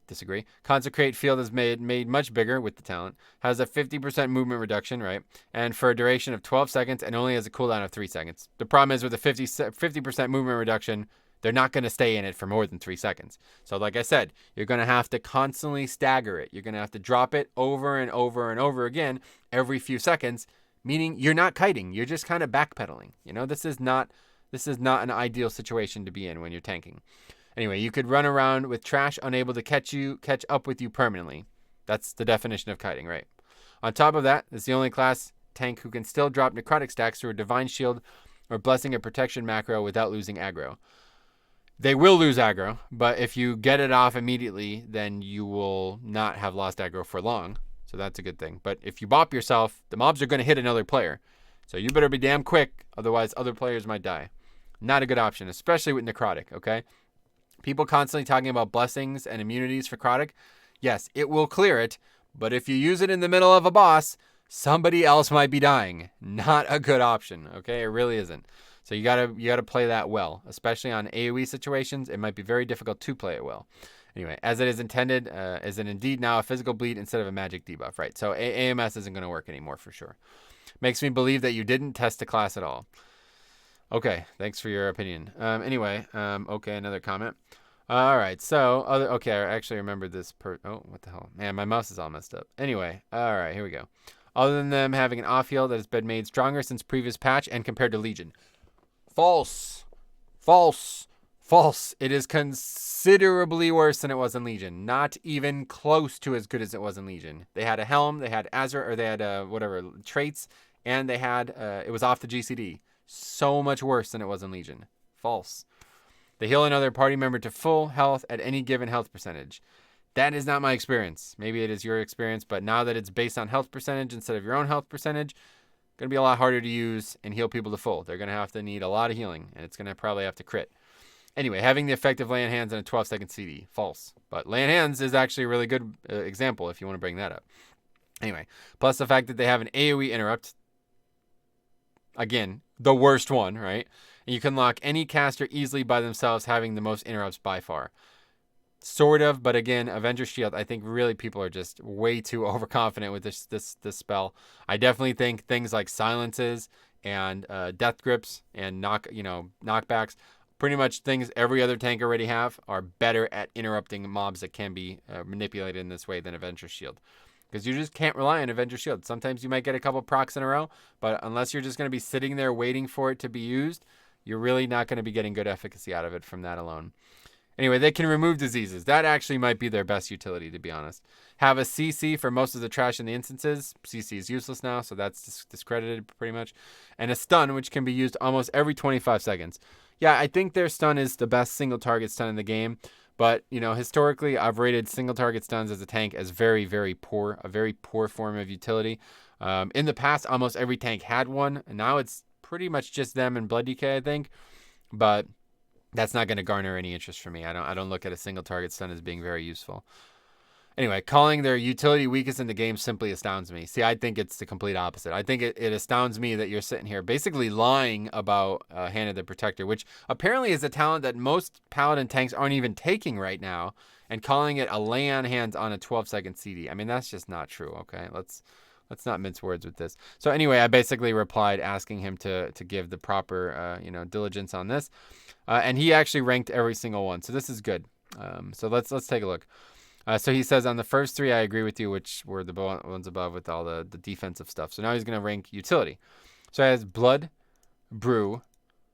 Disagree. Consecrate field is made much bigger with the talent. Has a 50% movement reduction, right? And for a duration of 12 seconds and only has a cooldown of 3 seconds. The problem is with a 50% movement reduction, they're not going to stay in it for more than 3 seconds. So like I said, you're going to have to constantly stagger it. You're going to have to drop it over and over and over again every few seconds, meaning you're not kiting. You're just kind of backpedaling. This is not an ideal situation to be in when you're tanking. Anyway, you could run around with trash unable to catch up with you permanently. That's the definition of kiting, right? On top of that, it's the only class tank who can still drop necrotic stacks through a divine shield or blessing of protection macro without losing aggro. They will lose aggro, but if you get it off immediately, then you will not have lost aggro for long. So that's a good thing. But if you bop yourself, the mobs are going to hit another player. So you better be damn quick, otherwise other players might die. Not a good option, especially with necrotic, okay? People constantly talking about blessings and immunities for necrotic. Yes, it will clear it, but if you use it in the middle of a boss, somebody else might be dying. Not a good option, okay? It really isn't. So you gotta play that well, especially on AoE situations. It might be very difficult to play it well. Anyway, as it is intended, is it indeed now a physical bleed instead of a magic debuff, right? So AMS isn't going to work anymore for sure. Makes me believe that you didn't test the class at all. Okay, thanks for your opinion. Anyway, okay, another comment. All right, so okay, I actually remember this. Oh, what the hell, man, my mouse is all messed up. Anyway, all right, here we go. Other than them having an off heal that has been made stronger since previous patch and compared to Legion. False. It is considerably worse than it was in Legion. Not even close to as good as it was in Legion. They had a helm, they had whatever traits, and they had it was off the GCD. So much worse than it was in Legion. False. They heal another party member to full health at any given health percentage. That is not my experience. Maybe it is your experience, but now that it's based on health percentage instead of your own health percentage, going to be a lot harder to use and heal people to full. They're going to have to need a lot of healing, and it's going to probably have to crit. Anyway, having the effect of lay on hands and a 12-second CD. False. But lay on hands is actually a really good example if you want to bring that up. Anyway, plus the fact that they have an AoE interrupt. Again, the worst one, right? And you can lock any caster easily by themselves, having the most interrupts by far. Sort of, but again, Avenger Shield, I think really people are just way too overconfident with this spell. I definitely think things like silences and death grips and knockbacks, pretty much things every other tank already have, are better at interrupting mobs that can be manipulated in this way than Avenger Shield. Because you just can't rely on Avenger Shield. Sometimes you might get a couple procs in a row, but unless you're just going to be sitting there waiting for it to be used, you're really not going to be getting good efficacy out of it from that alone. Anyway, they can remove diseases. That actually might be their best utility, to be honest. Have a CC for most of the trash in the instances. CC is useless now, so that's discredited pretty much. And a stun, which can be used almost every 25 seconds. Yeah, I think their stun is the best single target stun in the game. But, historically, I've rated single target stuns as a tank as very, very poor. A very poor form of utility. In the past, almost every tank had one. And now it's pretty much just them and Blood DK, I think. But that's not going to garner any interest for me. I don't look at a single target stun as being very useful. Anyway, calling their utility weakest in the game simply astounds me. See, I think it's the complete opposite. I think it astounds me that you're sitting here basically lying about Hand of the Protector, which apparently is a talent that most Paladin tanks aren't even taking right now, and calling it a lay on hands on a 12-second CD. I mean, that's just not true, okay? Let's not mince words with this. So anyway, I basically replied asking him to give the proper diligence on this. And he actually ranked every single one. So this is good. So let's take a look. So he says on the first three, I agree with you, which were the ones above with all the defensive stuff. So now he's going to rank utility. So he has Blood, Brew,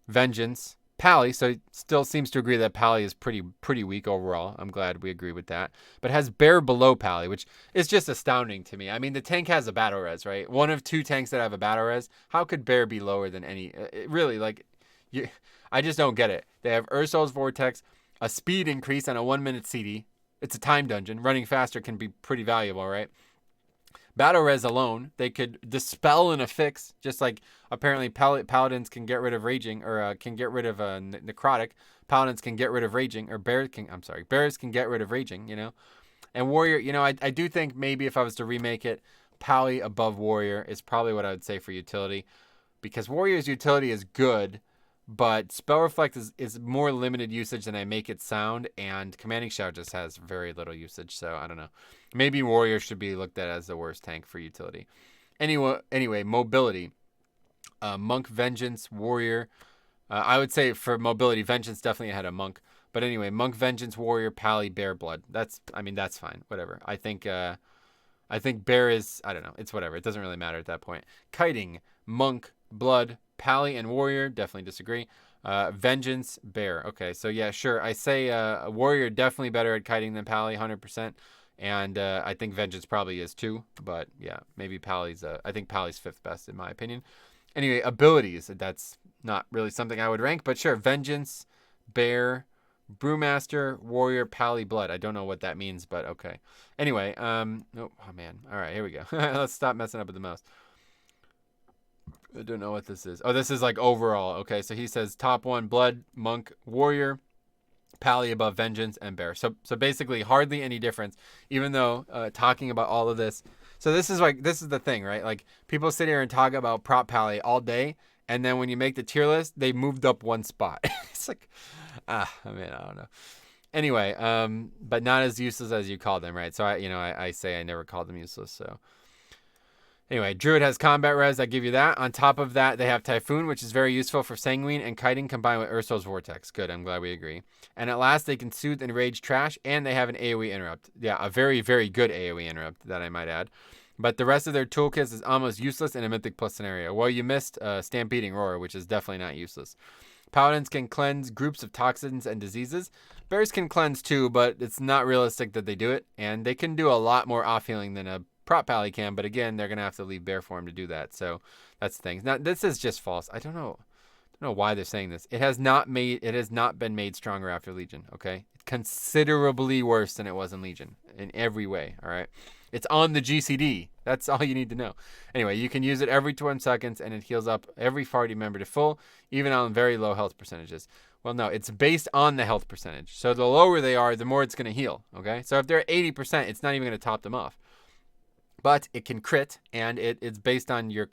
Vengeance, Pally. So he still seems to agree that Pally is pretty weak overall. I'm glad we agree with that. But has Bear below Pally, which is just astounding to me. I mean, the tank has a battle res, right? One of two tanks that have a battle res. How could Bear be lower than any? Really, like, I just don't get it. They have Ursol's Vortex, a speed increase on a 1 minute CD. It's a time dungeon. Running faster can be pretty valuable, right? Battle res alone, they could dispel and affix, just like apparently paladins can get rid of raging, or can get rid of necrotic. Paladins can get rid of raging, or bears can get rid of raging, you know. And warrior, you know, I do think maybe if I was to remake it, Pally above warrior is probably what I would say for utility, because warrior's utility is good, but Spell Reflect is more limited usage than I make it sound, and Commanding Shout just has very little usage, so I don't know. Maybe Warrior should be looked at as the worst tank for utility. Anyway, mobility. Monk, Vengeance, Warrior. I would say for mobility, Vengeance definitely ahead of Monk. But anyway, Monk, Vengeance, Warrior, Pally, Bear, Blood. That's fine. Whatever. I think Bear is, I don't know. It's whatever. It doesn't really matter at that point. Kiting, Monk, Blood, Pally, and Warrior. Definitely disagree. Vengeance, Bear. Okay, so yeah, sure. I say Warrior definitely better at kiting than Pally, 100%. And I think Vengeance probably is too. But yeah, maybe Pally's, I think Pally's fifth best in my opinion. Anyway, abilities. That's not really something I would rank, but sure. Vengeance, Bear, Brewmaster, Warrior, Pally, Blood. I don't know what that means, but okay. Anyway, oh man. All right, here we go. Let's stop messing up with the mouse. I don't know what this is. Oh, this is like overall. Okay, so he says top one, Blood, Monk, Warrior, Pally above Vengeance, and Bear. So basically hardly any difference, even though talking about all of this. So this is the thing, right? Like people sit here and talk about prop Pally all day, and then when you make the tier list, they moved up one spot. It's like, I mean, I don't know. Anyway, but not as useless as you call them, right? So I say I never called them useless, so. Anyway, Druid has combat res. I give you that. On top of that, they have Typhoon, which is very useful for Sanguine and Kiting combined with Ursol's Vortex. Good, I'm glad we agree. And at last, they can Soothe and Rage Trash, and they have an AoE interrupt. Yeah, a very, very good AoE interrupt, that I might add. But the rest of their toolkit is almost useless in a Mythic Plus scenario. Well, you missed Stampeding Roar, which is definitely not useless. Paladins can cleanse groups of toxins and diseases. Bears can cleanse too, but it's not realistic that they do it. And they can do a lot more off-healing than a prop Pally can, but again, they're gonna have to leave bear form to do that. So that's the thing. Now this is just false. I don't know why they're saying this. It has not been made stronger after Legion. Okay, considerably worse than it was in Legion in every way. All right, it's on the GCD. That's all you need to know. Anyway, you can use it every 20 seconds, and it heals up every party member to full, even on very low health percentages. Well, no, it's based on the health percentage. So the lower they are, the more it's gonna heal. Okay, so if they're at 80%, it's not even gonna top them off. But it can crit, and it's based on your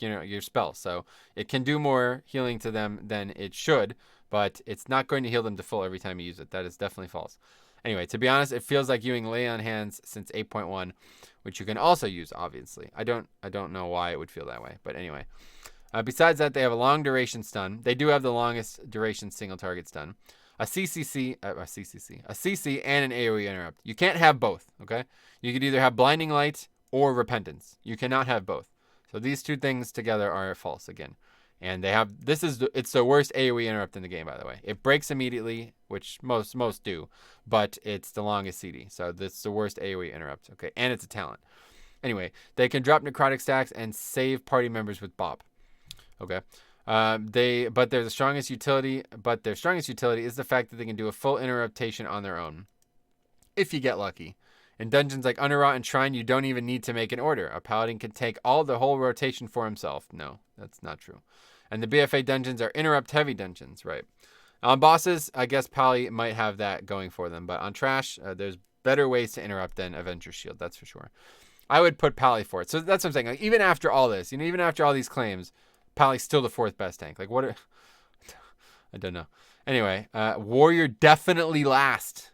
your spell. So it can do more healing to them than it should, but it's not going to heal them to full every time you use it. That is definitely false. Anyway, to be honest, it feels like using Lay on Hands since 8.1, which you can also use, obviously. I don't know why it would feel that way, but anyway. Besides that, they have a long duration stun. They do have the longest duration single target stun. A CC, and an AoE interrupt. You can't have both, okay? You could either have Blinding Light or Repentance. You cannot have both. So these two things together are false again. And they have, it's the worst AoE interrupt in the game, by the way. It breaks immediately, which most do, but it's the longest CD. So this is the worst AoE interrupt, okay? And it's a talent. Anyway, they can drop necrotic stacks and save party members with Bop. Okay. Their strongest utility is the fact that they can do a full interruptation on their own. If you get lucky. In dungeons like Underrot and Shrine, you don't even need to make an order. A paladin can take the whole rotation for himself. No, that's not true. And the BFA dungeons are interrupt-heavy dungeons, right? On bosses, I guess Pally might have that going for them. But on Trash, there's better ways to interrupt than Avenger's Shield, that's for sure. I would put Pally for it. So that's what I'm saying. Like, even after all this, even after all these claims, Pally's still the fourth best tank. Like, what? I don't know. Anyway, Warrior definitely last.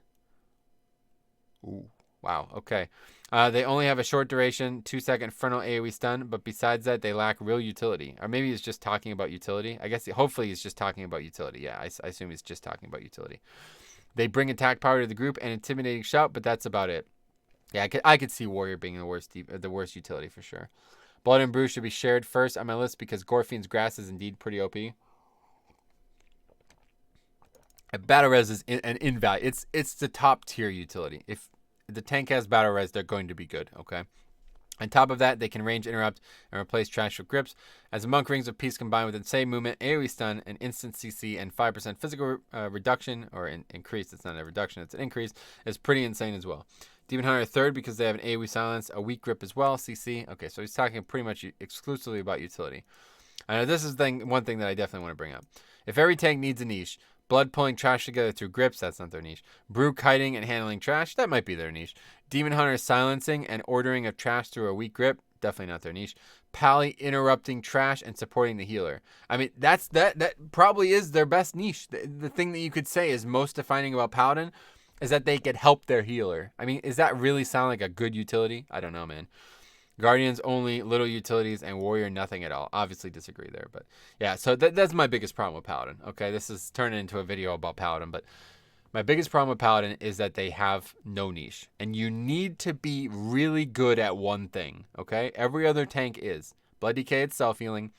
Ooh. Wow, okay. They only have a short duration, 2-second frontal AoE stun, but besides that, they lack real utility. Or maybe he's just talking about utility. I guess hopefully he's just talking about utility. Yeah, I assume he's just talking about utility. They bring attack power to the group and intimidating shout, but that's about it. Yeah, I could see Warrior being the worst utility for sure. Blood and Brew should be shared first on my list because Gorfian's Grass is indeed pretty OP. Battle Res is an invalid. It's the top tier utility. If the tank has Battle Res, they're going to be good, okay? On top of that, they can range interrupt and replace trash with grips. As a Monk Rings of Peace combined with insane movement, AoE stun, an instant CC, and 5% physical reduction, or increase, it's not a reduction, it's an increase, is pretty insane as well. Demon Hunter third because they have an AoE silence, a weak grip as well, CC. Okay, so he's talking pretty much exclusively about utility. I know this is one thing that I definitely want to bring up. If every tank needs a niche, Blood pulling trash together through grips, that's not their niche. Brew kiting and handling trash, that might be their niche. Demon Hunter silencing and ordering of trash through a weak grip, definitely not their niche. Pally interrupting trash and supporting the healer. I mean, that probably is their best niche. The thing that you could say is most defining about Paladin is that they could help their healer. I mean, does that really sound like a good utility? I don't know, man. Guardians only, little utilities, and Warrior nothing at all. Obviously disagree there, but yeah, so that's my biggest problem with Paladin. Okay, this is turning into a video about Paladin, but my biggest problem with Paladin is that they have no niche, and you need to be really good at one thing, okay? Every other tank is. Blood DK, it's self-healing.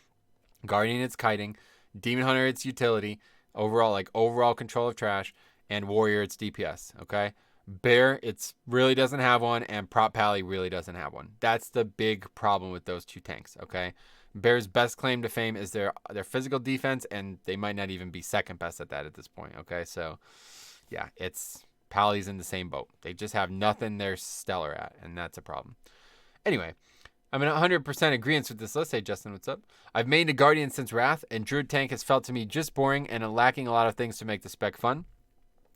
Guardian, it's kiting. Demon Hunter, it's utility. Overall control of trash. And Warrior, it's DPS, okay? Bear, it really doesn't have one, and Prop Pally really doesn't have one. That's the big problem with those two tanks, okay? Bear's best claim to fame is their physical defense, and they might not even be second best at that at this point, okay? So, yeah, Pally's in the same boat. They just have nothing they're stellar at, and that's a problem. Anyway, I'm in 100% agreement with this list. Hey, Justin, what's up? I've made a Guardian since Wrath, and Druid tank has felt to me just boring and lacking a lot of things to make the spec fun.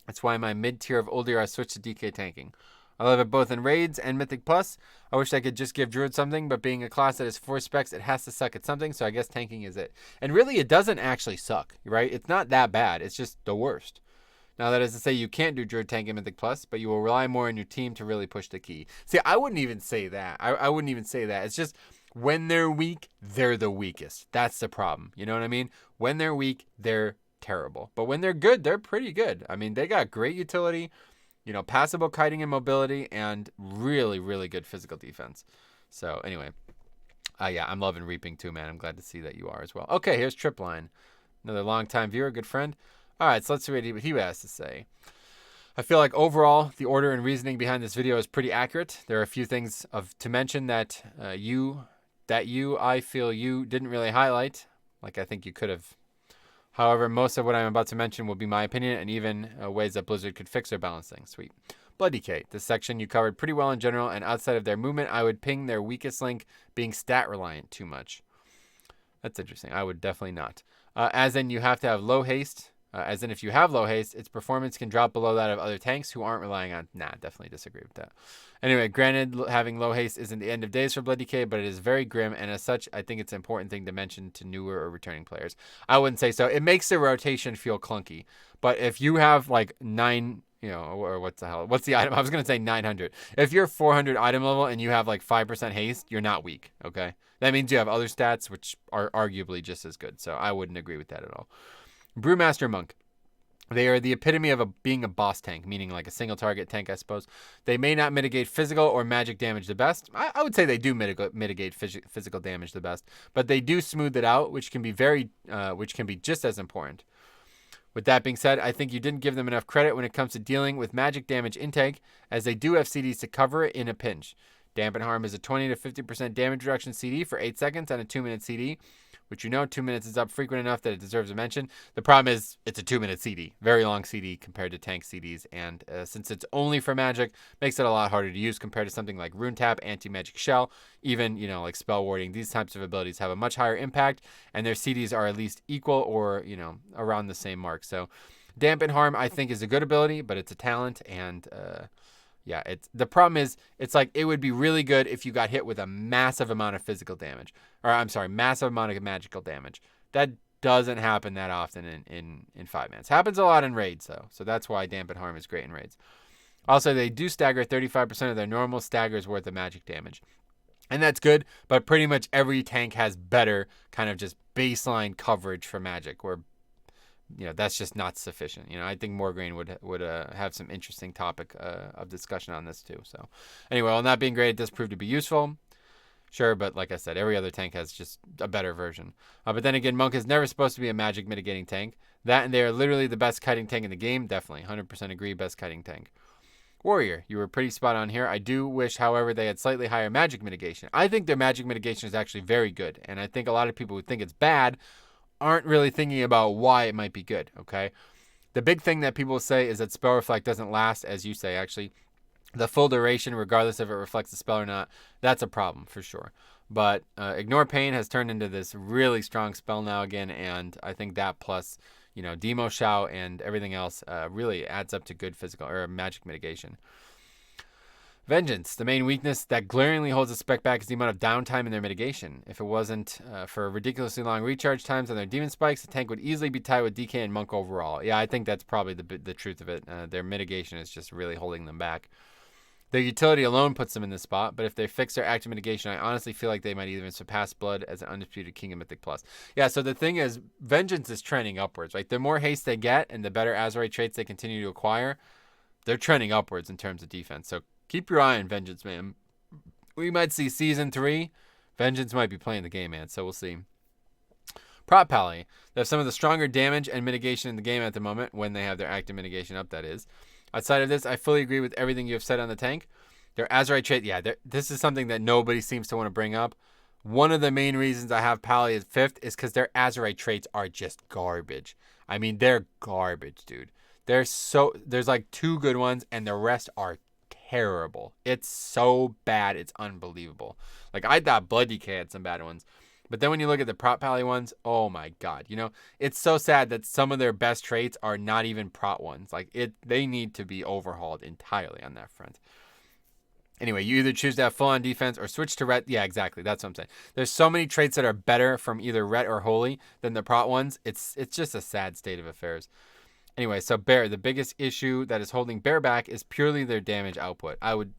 That's why my mid-tier of old year I switched to DK tanking. I love it both in Raids and Mythic Plus. I wish I could just give Druid something, but being a class that has 4 specs, it has to suck at something, so I guess tanking is it. And really, it doesn't actually suck, right? It's not that bad. It's just the worst. Now, that is to say you can't do Druid tank in Mythic Plus, but you will rely more on your team to really push the key. See, I wouldn't even say that. I wouldn't even say that. It's just when they're weak, they're the weakest. That's the problem. You know what I mean? When they're weak, they're terrible, but when they're good, they're pretty good. I mean, they got great utility, you know, passable kiting and mobility, and really, really good physical defense. So anyway, yeah, I'm loving Reaping too, man. I'm glad to see that you are as well. Okay, here's Tripline, another longtime viewer, good friend. All right, so let's see what he has to say. I feel like overall, the order and reasoning behind this video is pretty accurate. There are a few things to mention that I feel you didn't really highlight, like I think you could have. However, most of what I'm about to mention will be my opinion and even ways that Blizzard could fix their balancing. Sweet. Blood Decay. This section you covered pretty well in general, and outside of their movement, I would ping their weakest link being stat reliant too much. That's interesting. I would definitely not. As in, you have to have low haste. As in, if you have low haste, its performance can drop below that of other tanks who aren't relying on... Nah, definitely disagree with that. Anyway, granted, having low haste isn't the end of days for Blood Decay, but it is very grim, and as such, I think it's an important thing to mention to newer or returning players. I wouldn't say so. It makes the rotation feel clunky, but if you have, like, 9... You know, or what's the item? I was going to say 900. If you're 400 item level and you have, like, 5% haste, you're not weak, okay? That means you have other stats, which are arguably just as good, so I wouldn't agree with that at all. Brewmaster Monk. They are the epitome of being a boss tank, meaning like a single target tank, I suppose. They may not mitigate physical or magic damage the best. I would say they do mitigate physical damage the best, but they do smooth it out, which can be just as important. With that being said, I think you didn't give them enough credit when it comes to dealing with magic damage intake, as they do have CDs to cover it in a pinch. Dampen Harm is a 20 to 50% damage reduction CD for 8 seconds on a 2-minute CD, which 2 minutes is up frequent enough that it deserves a mention. The problem is it's a 2-minute CD, very long CD compared to tank CDs, and since it's only for magic, makes it a lot harder to use compared to something like Rune Tap, Anti-Magic Shell, even, like Spell Warding. These types of abilities have a much higher impact, and their CDs are at least equal or, around the same mark. So Dampen Harm, I think, is a good ability, but it's a talent, and... yeah, the problem is, it's like it would be really good if you got hit with a massive amount of physical damage. Or, I'm sorry, massive amount of magical damage. That doesn't happen that often in 5-mans. Happens a lot in raids, though. So that's why Dampen Harm is great in raids. Also, they do stagger 35% of their normal staggers worth of magic damage. And that's good, but pretty much every tank has better kind of just baseline coverage for magic, where that's just not sufficient. I think Morgraine would have some interesting topic of discussion on this too. So anyway, while not being great, it does prove to be useful. Sure, but like I said, every other tank has just a better version. But then again, Monk is never supposed to be a magic mitigating tank. That and they are literally the best kiting tank in the game. Definitely, 100% agree, best kiting tank. Warrior, you were pretty spot on here. I do wish, however, they had slightly higher magic mitigation. I think their magic mitigation is actually very good, and I think a lot of people who think it's bad aren't really thinking about why it might be good, okay? The big thing that people say is that Spell Reflect doesn't last, as you say, actually. The full duration, regardless if it reflects the spell or not, that's a problem for sure. But Ignore Pain has turned into this really strong spell now again, and I think that plus, Demo Shout and everything else really adds up to good physical or magic mitigation. Vengeance. The main weakness that glaringly holds the spec back is the amount of downtime in their mitigation. If it wasn't for ridiculously long recharge times on their demon spikes, the tank would easily be tied with DK and Monk overall. Yeah, I think that's probably the truth of it. Their mitigation is just really holding them back. Their utility alone puts them in this spot, but if they fix their active mitigation, I honestly feel like they might even surpass Blood as an undisputed King of Mythic Plus. Yeah, so the thing is, Vengeance is trending upwards, right? The more haste they get and the better Azerite traits they continue to acquire, they're trending upwards in terms of defense. So keep your eye on Vengeance, man. We might see Season 3. Vengeance might be playing the game, man, so we'll see. Prop Pally. They have some of the stronger damage and mitigation in the game at the moment, when they have their active mitigation up, that is. Outside of this, I fully agree with everything you have said on the tank. Their Azerite trait, this is something that nobody seems to want to bring up. One of the main reasons I have Pally as 5th is because their Azerite traits are just garbage. I mean, they're garbage, dude. There's like 2 good ones, and the rest are terrible. It's so bad, it's unbelievable. Like, I thought Blood DK had some bad ones. But then when you look at the Prop Pally ones, oh my god. It's so sad that some of their best traits are not even prop ones. Like, they need to be overhauled entirely on that front. Anyway, you either choose to have full-on defense or switch to Ret. Yeah, exactly. That's what I'm saying. There's so many traits that are better from either Ret or Holy than the prop ones. It's just a sad state of affairs. Anyway, so Bear, the biggest issue that is holding Bear back is purely their damage output. I would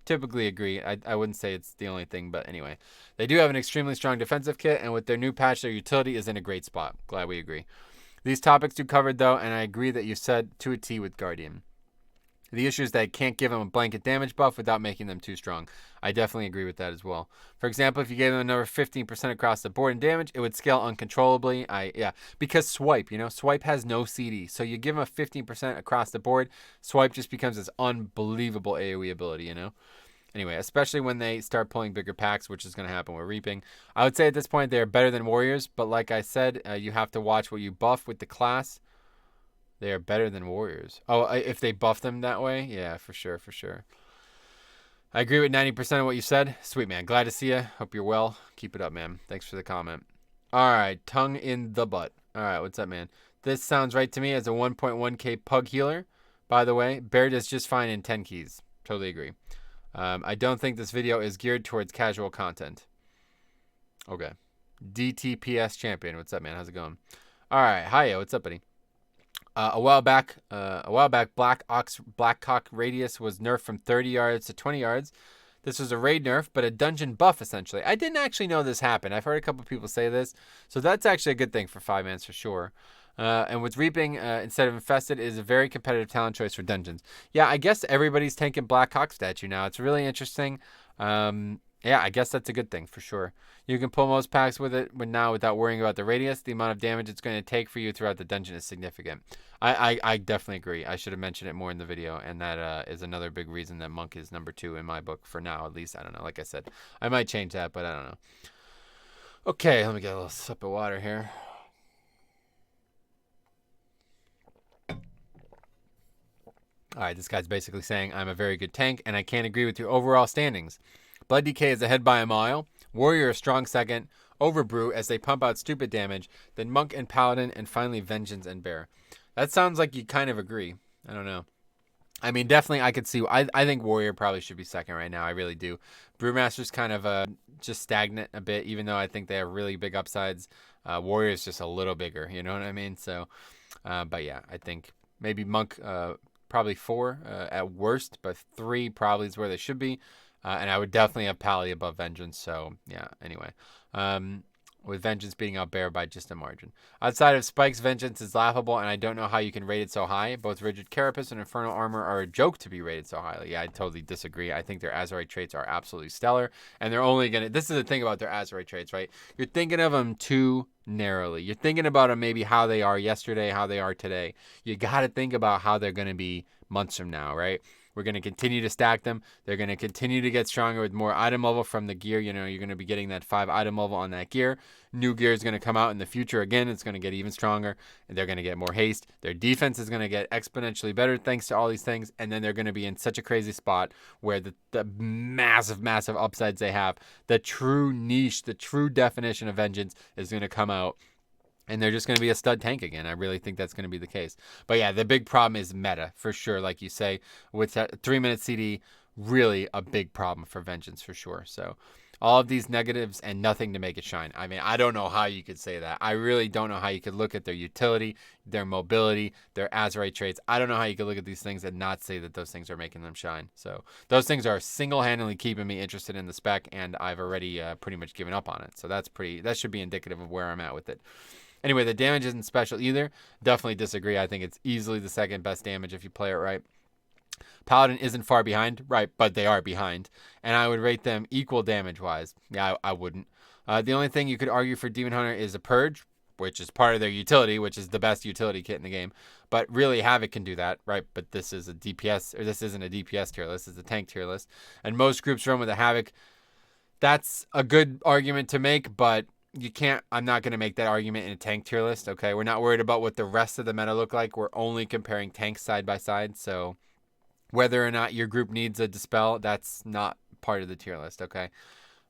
typically agree. I wouldn't say it's the only thing, but anyway. They do have an extremely strong defensive kit, and with their new patch, their utility is in a great spot. Glad we agree. These topics you covered, though, and I agree that you said to a T with Guardian. The issue is that I can't give them a blanket damage buff without making them too strong. I definitely agree with that as well. For example, if you gave them another 15% across the board in damage, it would scale uncontrollably. Because Swipe, Swipe has no CD. So you give them a 15% across the board, Swipe just becomes this unbelievable AoE ability, Anyway, especially when they start pulling bigger packs, which is going to happen with Reaping. I would say at this point they are better than Warriors, but like I said, you have to watch what you buff with the class. They are better than Warriors. Oh, if they buff them that way? Yeah, for sure. I agree with 90% of what you said. Sweet, man. Glad to see you. Hope you're well. Keep it up, man. Thanks for the comment. All right, tongue in the butt. All right, what's up, man? This sounds right to me as a 1.1k pug healer. By the way, Bear does just fine in 10 keys. Totally agree. I don't think this video is geared towards casual content. Okay. DTPS champion. What's up, man? How's it going? All right. Hiya. What's up, buddy? A while back, Blackcock radius was nerfed from 30 yards to 20 yards. This was a raid nerf, but a dungeon buff, essentially. I didn't actually know this happened. I've heard a couple people say this. So that's actually a good thing for 5-mans for sure. And with Reaping, instead of Infested, is a very competitive talent choice for dungeons. Yeah, I guess everybody's tanking Blackhawk statue now. It's really interesting. Yeah, I guess that's a good thing for sure. You can pull most packs with it now without worrying about the radius. The amount of damage it's going to take for you throughout the dungeon is significant. I definitely agree. I should have mentioned it more in the video, and that is another big reason that Monk is number 2 in my book for now, at least. I don't know. Like I said, I might change that, but I don't know. Okay, let me get a little sip of water here. All right, this guy's basically saying I'm a very good tank, and I can't agree with your overall standings. Blood DK is ahead by a mile. Warrior a strong second. Overbrew as they pump out stupid damage. Then Monk and Paladin, and finally Vengeance and Bear. That sounds like you kind of agree. I don't know. I mean, definitely I could see. I think Warrior probably should be second right now. I really do. Brewmaster's kind of just stagnant a bit, even though I think they have really big upsides. Warrior's just a little bigger. You know what I mean? So, but yeah, I think maybe Monk probably 4 at worst, but 3 probably is where they should be. And I would definitely have Pally above Vengeance. So, yeah, anyway. with Vengeance being outbeared by just a margin. Outside of Spike's, Vengeance is laughable, and I don't know how you can rate it so high. Both Rigid Carapace and Infernal Armor are a joke to be rated so highly. Yeah, I totally disagree. I think their Azerite traits are absolutely stellar, and they're only going to... This is the thing about their Azerite traits, right? You're thinking of them too narrowly. You're thinking about them maybe how they are yesterday, how they are today. You got to think about how they're going to be months from now, right? We're going to continue to stack them. They're going to continue to get stronger with more item level from the gear. You know, you're going to be getting that 5 item level on that gear. New gear is going to come out in the future. Again, it's going to get even stronger. And they're going to get more haste. Their defense is going to get exponentially better thanks to all these things. And then they're going to be in such a crazy spot where the massive, massive upsides they have, the true niche, the true definition of Vengeance is going to come out. And they're just going to be a stud tank again. I really think that's going to be the case. But yeah, the big problem is meta, for sure. Like you say, with that 3-minute CD, really a big problem for Vengeance, for sure. So all of these negatives and nothing to make it shine. I mean, I don't know how you could say that. I really don't know how you could look at their utility, their mobility, their Azerite traits. I don't know how you could look at these things and not say that those things are making them shine. So those things are single-handedly keeping me interested in the spec, and I've already pretty much given up on it. So that should be indicative of where I'm at with it. Anyway, the damage isn't special either. Definitely disagree. I think it's easily the second best damage if you play it right. Paladin isn't far behind, right, but they are behind. And I would rate them equal damage-wise. Yeah, I wouldn't. The only thing you could argue for Demon Hunter is a Purge, which is part of their utility, which is the best utility kit in the game. But really, Havoc can do that, right? But this is a DPS, or this isn't a DPS tier list. It's a tank tier list. And most groups run with a Havoc. That's a good argument to make, but... I'm not going to make that argument in a tank tier list, okay? We're not worried about what the rest of the meta look like. We're only comparing tanks side by side. So whether or not your group needs a Dispel, that's not part of the tier list, okay?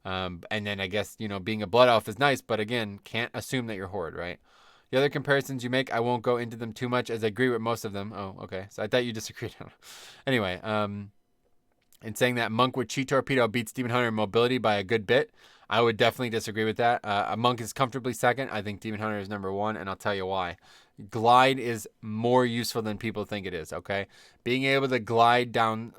And then I guess, being a Blood Elf is nice, but again, can't assume that you're Horde, right? The other comparisons you make, I won't go into them too much as I agree with most of them. Oh, okay. So I thought you disagreed. Anyway, in saying that Monk with Chi Torpedo beats Demon Hunter in mobility by a good bit, I would definitely disagree with that. A Monk is comfortably second. I think Demon Hunter is number 1, and I'll tell you why. Glide is more useful than people think it is, okay? Being able to glide down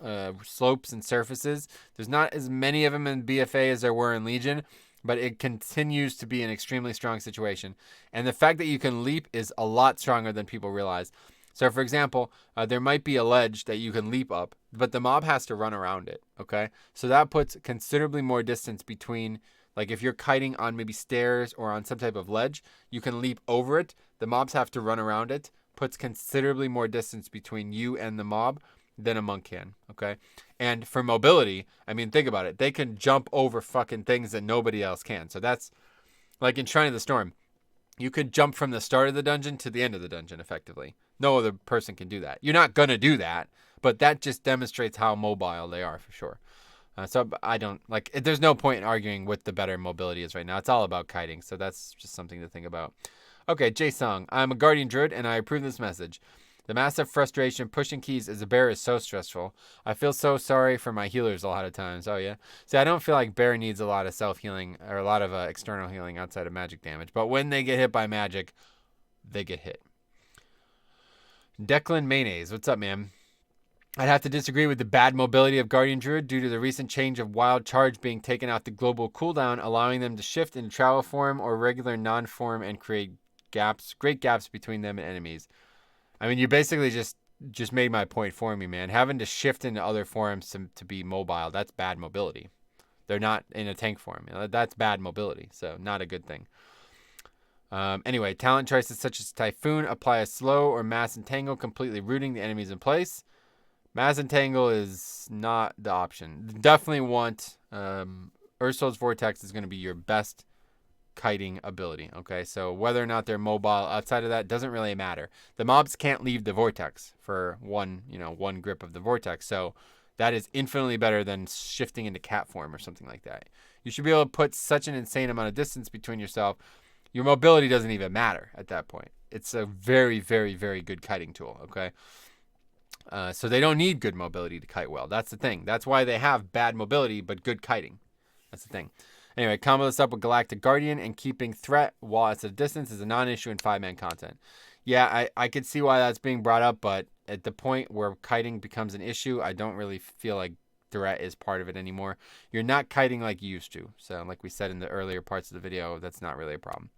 slopes and surfaces, there's not as many of them in BFA as there were in Legion, but it continues to be an extremely strong situation. And the fact that you can leap is a lot stronger than people realize. So, for example, there might be a ledge that you can leap up, but the mob has to run around it, okay? So that puts considerably more distance between... Like if you're kiting on maybe stairs or on some type of ledge, you can leap over it. The mobs have to run around it. Puts considerably more distance between you and the mob than a monk can, okay? And for mobility, I mean, think about it. They can jump over fucking things that nobody else can. So that's like in Shrine of the Storm. You could jump from the start of the dungeon to the end of the dungeon, effectively. No other person can do that. You're not going to do that, but that just demonstrates how mobile they are for sure. So I don't like. There's no point in arguing what the better mobility is right now. It's all about kiting, so that's just something to think about. Okay, Jay-Sung. I'm a Guardian Druid, and I approve this message. The massive frustration pushing keys as a bear is so stressful. I feel so sorry for my healers a lot of times. Oh, yeah? See, I don't feel like bear needs a lot of self-healing or a lot of external healing outside of magic damage. But when they get hit by magic, they get hit. Declan Mayonnaise. What's up, man? I'd have to disagree with the bad mobility of Guardian Druid due to the recent change of Wild Charge being taken off the global cooldown, allowing them to shift into travel form or regular non-form and create great gaps between them and enemies. I mean, you basically just made my point for me, man. Having to shift into other forms to be mobile, that's bad mobility. They're not in a tank form. That's bad mobility, so not a good thing. Anyway, talent choices such as Typhoon apply a slow or Mass Entangle, completely rooting the enemies in place. Mass Entangle is not the option. Definitely want Ursul's Vortex is going to be your best kiting ability, okay? So whether or not they're mobile outside of that doesn't really matter. The mobs can't leave the Vortex for one grip of the Vortex, so that is infinitely better than shifting into cat form or something like that. You should be able to put such an insane amount of distance between yourself. Your mobility doesn't even matter at that point. It's a very, very, very good kiting tool, okay? So they don't need good mobility to kite well. That's the thing. That's why they have bad mobility, but good kiting. That's the thing. Anyway, combo this up with Galactic Guardian, and keeping threat while it's at a distance is a non-issue in 5-man content. Yeah, I could see why that's being brought up, but at the point where kiting becomes an issue, I don't really feel like threat is part of it anymore. You're not kiting like you used to. So like we said in the earlier parts of the video, that's not really a problem.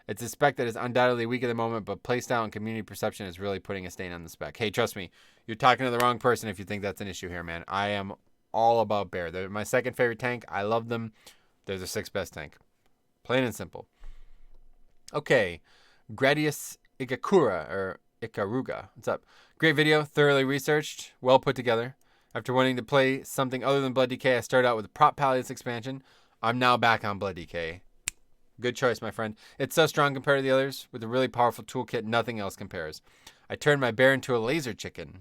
It's a spec that is undoubtedly weak at the moment, but playstyle and community perception is really putting a stain on the spec. Hey, trust me, you're talking to the wrong person if you think that's an issue here, man. I am all about Bear. They're my second favorite tank. I love them. They're the 6th best tank. Plain and simple. Okay, Gradius Ikakura, or Ikaruga. What's up? Great video, thoroughly researched, well put together. After wanting to play something other than Blood DK, I started out with the Prop Paladins expansion. I'm now back on Blood DK. Good choice, my friend. It's so strong compared to the others. With a really powerful toolkit, nothing else compares. I turned my bear into a laser chicken.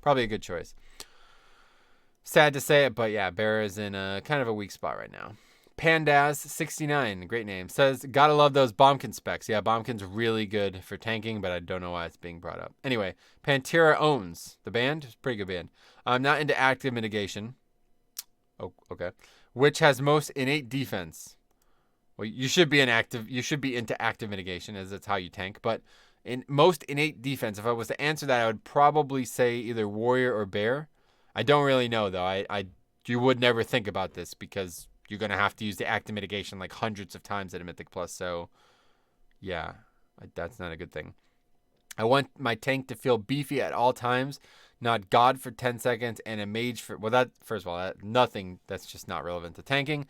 Probably a good choice. Sad to say it, but yeah, bear is in a kind of a weak spot right now. Pandaz69, great name, says, gotta love those Bombkin specs. Yeah, Bombkin's really good for tanking, but I don't know why it's being brought up. Anyway, Pantera Owns, the band, it's a pretty good band. I'm not into active mitigation. Oh, okay. Which has most innate defense. Well, you should be into active mitigation, as that's how you tank. But in most innate defense, if I was to answer that, I would probably say either warrior or bear. I don't really know though. You would never think about this because you're gonna have to use the active mitigation like hundreds of times at a Mythic Plus. So, yeah, that's not a good thing. I want my tank to feel beefy at all times, not God for 10 seconds and a mage for that. First of all, nothing. That's just not relevant to tanking.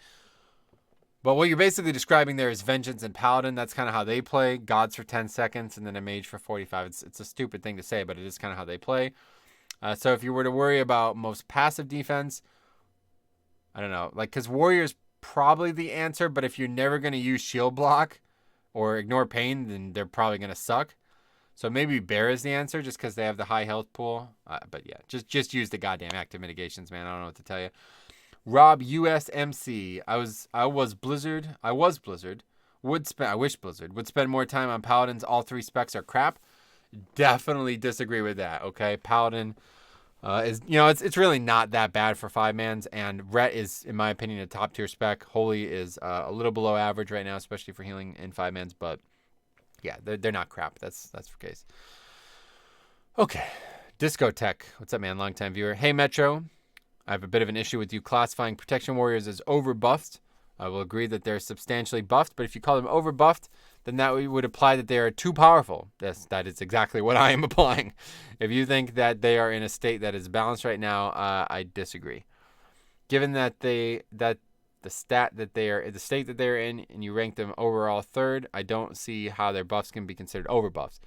But what you're basically describing there is Vengeance and Paladin. That's kind of how they play. Gods for 10 seconds and then a mage for 45. It's a stupid thing to say, but it is kind of how they play. So if you were to worry about most passive defense, I don't know. Like, because Warrior's probably the answer, but if you're never going to use shield block or ignore pain, then they're probably going to suck. So maybe Bear is the answer just because they have the high health pool. But yeah, just use the goddamn active mitigations, man. I don't know what to tell you. Rob USMC. I was Blizzard. I wish Blizzard would spend more time on Paladins. All 3 specs are crap. Definitely disagree with that. Okay, Paladin is, it's really not that bad for 5-mans, and Ret is, in my opinion, a top tier spec. Holy is a little below average right now, especially for healing in 5-mans. But yeah, they're not crap. That's the case. Okay, Discotech. What's up, man? Long time viewer. Hey, Metro. I have a bit of an issue with you classifying Protection Warriors as overbuffed. I will agree that they're substantially buffed, but if you call them overbuffed, then that would imply that they are too powerful. Yes, that is exactly what I am applying. If you think that they are in a state that is balanced right now, I disagree. Given that the state that they're in, and you rank them overall 3rd, I don't see how their buffs can be considered overbuffs,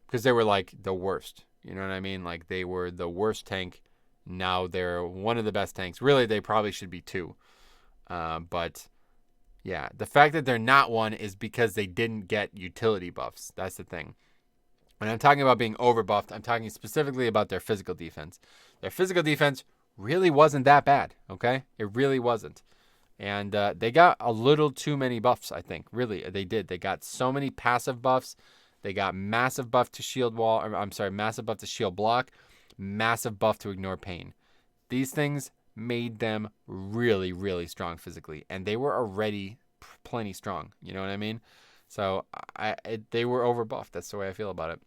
because they were like the worst. You know what I mean? Like, they were the worst tank. Now they're one of the best tanks. Really, they probably should be 2. But yeah, the fact that they're not 1 is because they didn't get utility buffs. That's the thing. When I'm talking about being overbuffed, I'm talking specifically about their physical defense. Their physical defense really wasn't that bad, okay? It really wasn't. And they got a little too many buffs, I think. Really, they did. They got so many passive buffs. They got massive buff to shield wall. Massive buff to shield block. Massive buff to ignore pain. These things made them really, really strong physically, and they were already plenty strong. You know what I mean? So they were overbuffed. That's the way I feel about it.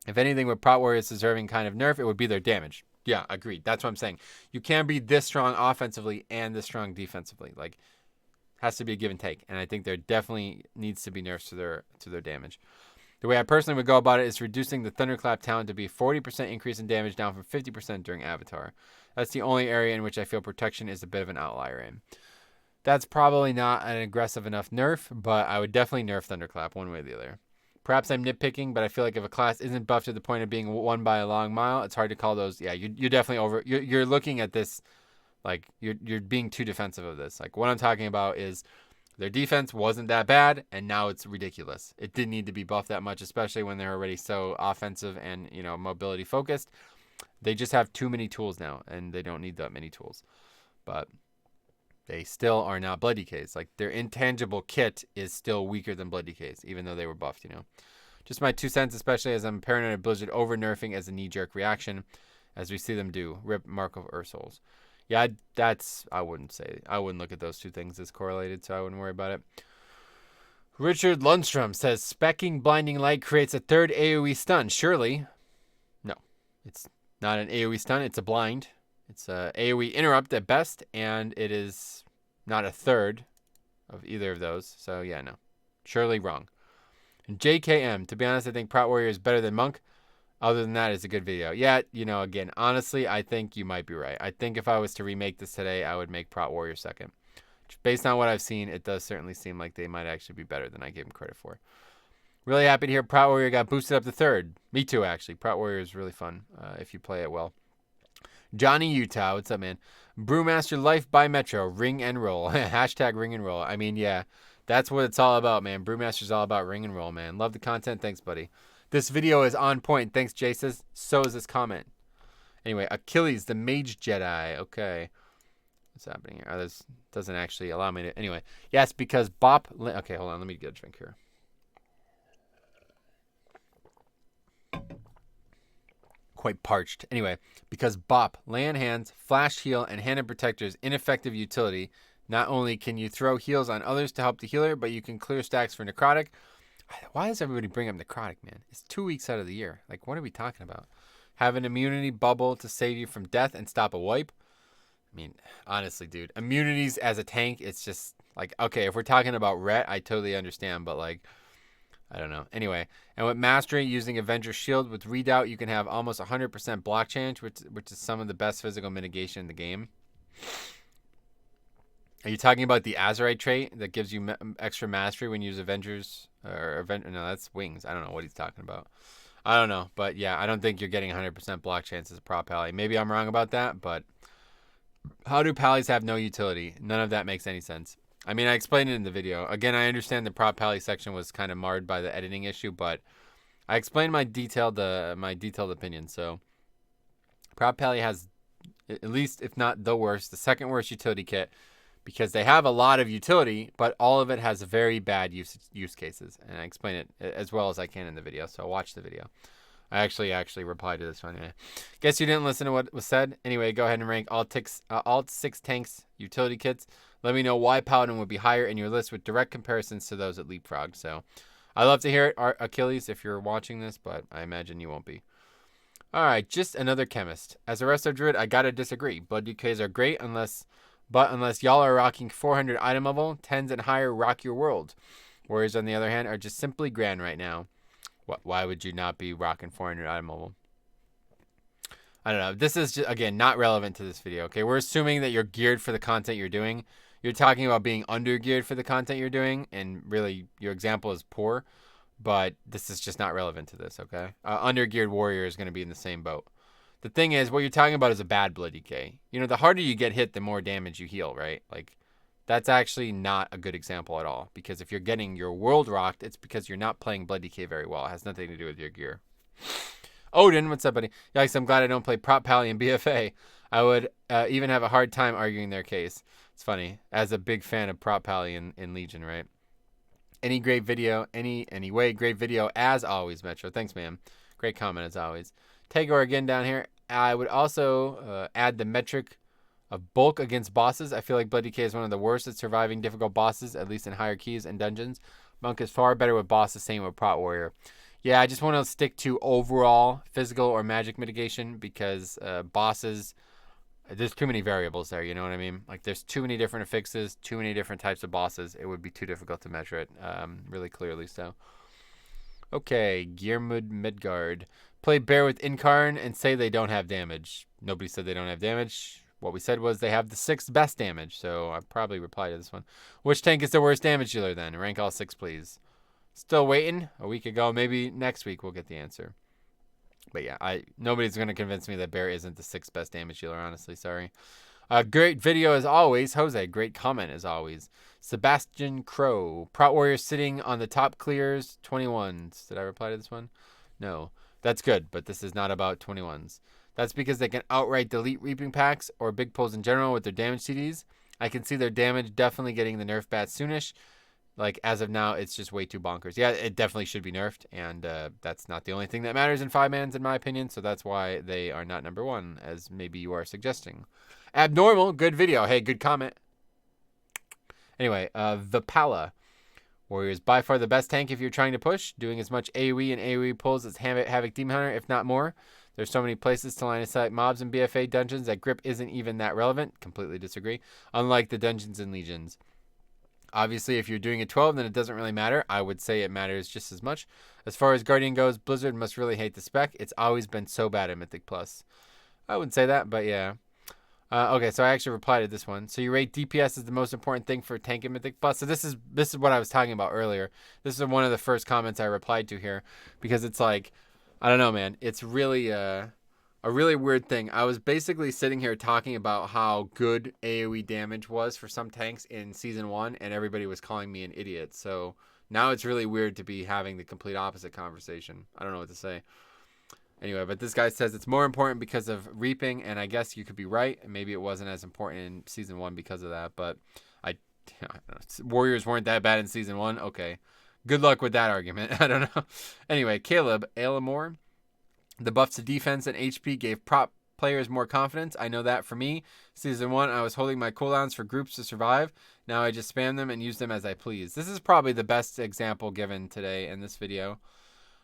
If anything, with Prot Warriors deserving kind of nerf, it would be their damage. Yeah, agreed. That's what I'm saying. You can't be this strong offensively and this strong defensively. Like, has to be a give and take, and I think there definitely needs to be nerfs to their damage. The way I personally would go about it is reducing the Thunderclap talent to be a 40% increase in damage down from 50% during Avatar. That's the only area in which I feel protection is a bit of an outlier in. That's probably not an aggressive enough nerf, but I would definitely nerf Thunderclap one way or the other. Perhaps I'm nitpicking, but I feel like if a class isn't buffed to the point of being won by a long mile, it's hard to call those. Yeah, you're definitely you're looking at this like you're being too defensive of this. Like, what I'm talking about is their defense wasn't that bad, and now it's ridiculous. It didn't need to be buffed that much, especially when they're already so offensive and, mobility focused. They just have too many tools now, and they don't need that many tools. But they still are not Blood DKs. Like, their intangible kit is still weaker than Blood DKs, even though they were buffed, Just my 2 cents, especially as I'm paranoid of Blizzard over-nerfing as a knee-jerk reaction, as we see them do. Rip Mark of Ursouls. Yeah, I wouldn't look at those 2 things as correlated, so I wouldn't worry about it. Richard Lundstrom says, specking Blinding Light creates a 3rd AoE stun. Surely. No, it's not an AoE stun. It's a blind. It's a AoE interrupt at best, and it is not a third of either of those. So yeah, no. Surely wrong. And JKM, to be honest, I think Prot Warrior is better than Monk. Other than that, it's a good video. Yeah, you know, again, honestly, I think you might be right. I think if I was to remake this today, I would make Prot Warrior second. Based on what I've seen, it does certainly seem like they might actually be better than I gave them credit for. Really happy to hear Prot Warrior got boosted up to third. Me too, actually. Prot Warrior is really fun if you play it well. Johnny Utah, what's up, man? Brewmaster Life by Metro, ring and roll. Hashtag ring and roll. I mean, yeah, that's what it's all about, man. Brewmaster's all about ring and roll, man. Love the content. Thanks, buddy. This video is on point. Thanks, Jason. So is this comment. Anyway, Achilles, the Mage Jedi. Okay. What's happening here? Oh, this doesn't actually allow me to... Anyway. Yes, because Bop... Okay, hold on. Let me get a drink here. Quite parched. Anyway, because Bop, land hands, flash heal, and handed protector's ineffective utility. Not only can you throw heals on others to help the healer, but you can clear stacks for necrotic. Why does everybody bring up necrotic, man? It's 2 weeks out of the year. Like, what are we talking about? Have an immunity bubble to save you from death and stop a wipe. I mean, honestly, dude, immunities as a tank, it's just like, okay, if we're talking about Ret, I totally understand, but like, I don't know. Anyway, and with Mastery, using Avenger Shield with Redoubt, you can have almost 100% block change, which is some of the best physical mitigation in the game. Are you talking about the Azerite trait that gives you extra Mastery when you use Avengers? No, that's Wings. I don't know what he's talking about. I don't know. But yeah, I don't think you're getting 100% block chance as a prop pally. Maybe I'm wrong about that, but how do pallies have no utility? None of that makes any sense. I mean, I explained it in the video. Again, I understand the prop pally section was kind of marred by the editing issue, but I explained my detailed opinion. So prop pally has, at least if not the worst, the second worst utility kit, because they have a lot of utility, but all of it has very bad use cases. And I explain it as well as I can in the video, so watch the video. I actually replied to this one. Yeah. Guess you didn't listen to what was said. Anyway, go ahead and rank all 6 tanks utility kits. Let me know why Paladin would be higher in your list with direct comparisons to those at Leapfrog. So I'd love to hear it, Achilles, if you're watching this, but I imagine you won't be. All right, just another chemist. As a Resto Druid, I gotta disagree. Blood DKs are great unless y'all are rocking 400 item level, 10s and higher rock your world. Warriors, on the other hand, are just simply grand right now. Why would you not be rocking 400 item level? I don't know. This is, just, again, not relevant to this video, okay? We're assuming that you're geared for the content you're doing. You're talking about being under-geared for the content you're doing, and really, your example is poor, but this is just not relevant to this, okay? Under-geared warrior is going to be in the same boat. The thing is, what you're talking about is a bad blood decay. You know, the harder you get hit, the more damage you heal, right? Like, that's actually not a good example at all. Because if you're getting your world rocked, it's because you're not playing blood decay very well. It has nothing to do with your gear. Odin, what's up, buddy? Yikes, I'm glad I don't play Prop Pally and BFA. I would even have a hard time arguing their case. It's funny. As a big fan of Prop Pally in Legion, right? Any great video, anyway, great video as always, Metro. Thanks, man. Great comment as always. Tagor again down here. I would also add the metric of bulk against bosses. I feel like Blood DK is one of the worst at surviving difficult bosses, at least in higher keys and dungeons. Monk is far better with bosses, same with Prot Warrior. Yeah, I just want to stick to overall physical or magic mitigation because bosses, there's too many variables there, you know what I mean? Like there's too many different affixes, too many different types of bosses. It would be too difficult to measure it really clearly, so. Okay, Gearmud Midgard. Play Bear with Incarn and say they don't have damage. Nobody said they don't have damage. What we said was they have the 6th best damage, so I'd probably reply to this one. Which tank is the worst damage dealer then? Rank all 6, please. Still waiting. A week ago. Maybe next week we'll get the answer. But yeah, nobody's going to convince me that Bear isn't the 6th best damage dealer, honestly. Sorry. Great video as always. Jose, great comment as always. Sebastian Crow. Prot Warrior sitting on the top clears. 21s. Did I reply to this one? No. That's good, but this is not about 21s. That's because they can outright delete Reaping Packs or big pulls in general with their damage CDs. I can see their damage definitely getting the nerf bat soonish. Like, as of now, it's just way too bonkers. Yeah, it definitely should be nerfed, and that's not the only thing that matters in 5-mans, in my opinion, so that's why they are not number 1, as maybe you are suggesting. Abnormal, good video. Hey, good comment. Anyway, the Pala. Warrior is by far the best tank if you're trying to push, doing as much AoE and AoE pulls as Havoc Demon Hunter, if not more. There's so many places to line of sight mobs in BFA dungeons that grip isn't even that relevant. Completely disagree. Unlike the dungeons and legions. Obviously, if you're doing a 12, then it doesn't really matter. I would say it matters just as much. As far as Guardian goes, Blizzard must really hate the spec. It's always been so bad at Mythic Plus. I wouldn't say that, but yeah. Okay, so I actually replied to this one. So you rate DPS as the most important thing for tank in Mythic Plus. So this is what I was talking about earlier. This is one of the first comments I replied to here, because it's like, I don't know, man. It's really a really weird thing. I was basically sitting here talking about how good AoE damage was for some tanks in Season 1, and everybody was calling me an idiot. So now it's really weird to be having the complete opposite conversation. I don't know what to say. Anyway, but this guy says it's more important because of reaping, and I guess you could be right. Maybe it wasn't as important in Season 1 because of that, but I don't know. Warriors weren't that bad in Season 1? Okay. Good luck with that argument. I don't know. Anyway, Caleb Alamore. The buffs to defense and HP gave prop players more confidence. I know that for me. Season 1, I was holding my cooldowns for groups to survive. Now I just spam them and use them as I please. This is probably the best example given today in this video.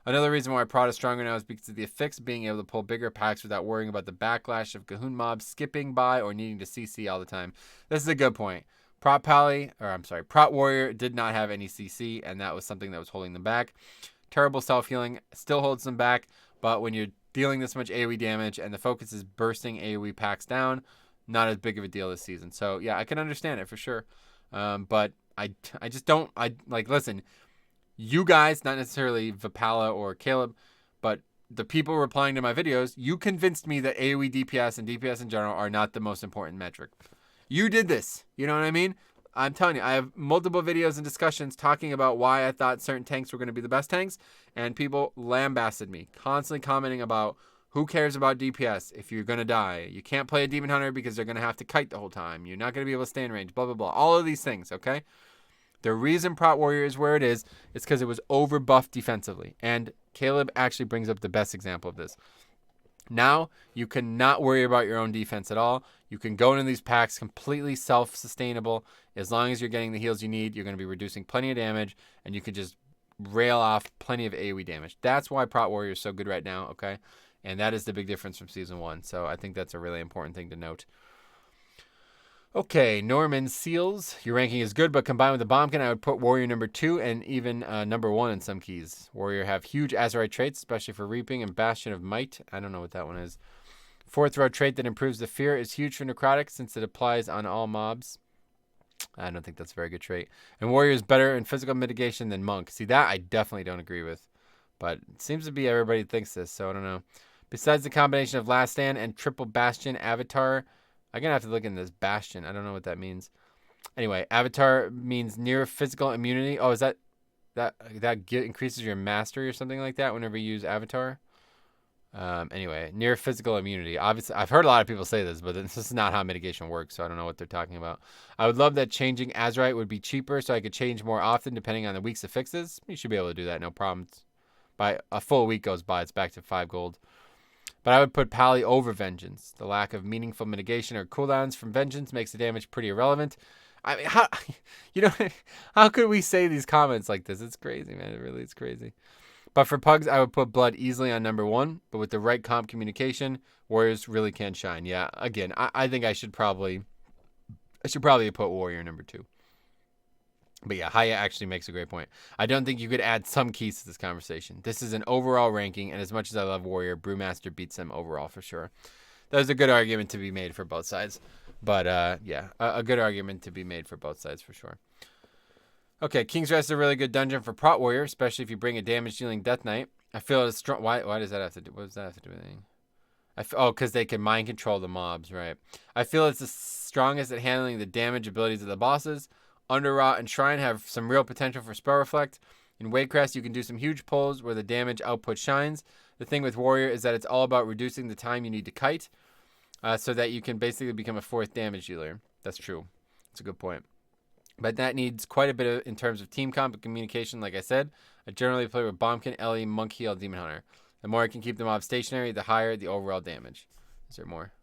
Another reason why Prot is stronger now is because of the effects of being able to pull bigger packs without worrying about the backlash of Cahoon mobs skipping by or needing to CC all the time. This is a good point. Prot Warrior did not have any CC, and that was something that was holding them back. Terrible self-healing still holds them back, but when you're dealing this much AoE damage and the focus is bursting AoE packs down, not as big of a deal this season. So yeah, I can understand it for sure. But I just don't, listen, you guys, not necessarily Vipala or Caleb, but the people replying to my videos, you convinced me that AoE DPS and DPS in general are not the most important metric. You did this. You know what I mean? I'm telling you, I have multiple videos and discussions talking about why I thought certain tanks were going to be the best tanks, and people lambasted me, constantly commenting about who cares about DPS if you're going to die. You can't play a Demon Hunter because they're going to have to kite the whole time. You're not going to be able to stay in range, blah, blah, blah. All of these things, okay? The reason Prot Warrior is where it is because it was over buffed defensively. And Caleb actually brings up the best example of this. Now, you cannot worry about your own defense at all. You can go into these packs completely self-sustainable. As long as you're getting the heals you need, you're going to be reducing plenty of damage, and you can just rail off plenty of AoE damage. That's why Prot Warrior is so good right now, okay? And that is the big difference from Season 1. So I think that's a really important thing to note. Okay, Norman Seals. Your ranking is good, but combined with the Bombkin, I would put Warrior number 2 and even number 1 in some keys. Warrior have huge Azerite traits, especially for Reaping and Bastion of Might. I don't know what that one is. 4th row trait that improves the fear is huge for Necrotic since it applies on all mobs. I don't think that's a very good trait. And Warrior is better in physical mitigation than Monk. See, that I definitely don't agree with. But it seems to be everybody thinks this, so I don't know. Besides the combination of Last Stand and Triple Bastion Avatar, I'm going to have to look in this Bastion. I don't know what that means. Anyway, Avatar means near physical immunity. Oh, is that increases your mastery or something like that whenever you use Avatar? Anyway, near physical immunity. Obviously, I've heard a lot of people say this, but this is not how mitigation works, so I don't know what they're talking about. I would love that changing Azerite would be cheaper so I could change more often depending on the weeks of fixes. You should be able to do that, no problem. By a full week goes by, it's back to 5 gold. But I would put Pally over Vengeance. The lack of meaningful mitigation or cooldowns from Vengeance makes the damage pretty irrelevant. I mean, how could we say these comments like this? It's crazy, man. It really is crazy. But for Pugs, I would put Blood easily on number 1. But with the right comp communication, Warriors really can shine. Yeah, again, I think I should probably put Warrior number 2. But yeah, Haya actually makes a great point. I don't think you could add some keys to this conversation. This is an overall ranking, and as much as I love Warrior, Brewmaster beats them overall for sure. There's a good argument to be made for both sides. But yeah, a good argument to be made for both sides for sure. Okay, King's Rest is a really good dungeon for Prot Warrior, especially if you bring a damage-dealing Death Knight. I feel it's strong. Why does that have to do? What does that have to do with anything? Because they can mind control the mobs, right? I feel it's the strongest at handling the damage abilities of the bosses. Underrot and Shrine have some real potential for Spell Reflect. In Waycrest, you can do some huge pulls where the damage output shines. The thing with Warrior is that it's all about reducing the time you need to kite so that you can basically become a 4th damage dealer. That's true. That's a good point. But that needs quite a bit in terms of team comp and communication, like I said. I generally play with Bombkin, Ellie, Monk Heal, Demon Hunter. The more I can keep the mob stationary, the higher the overall damage. Is there more?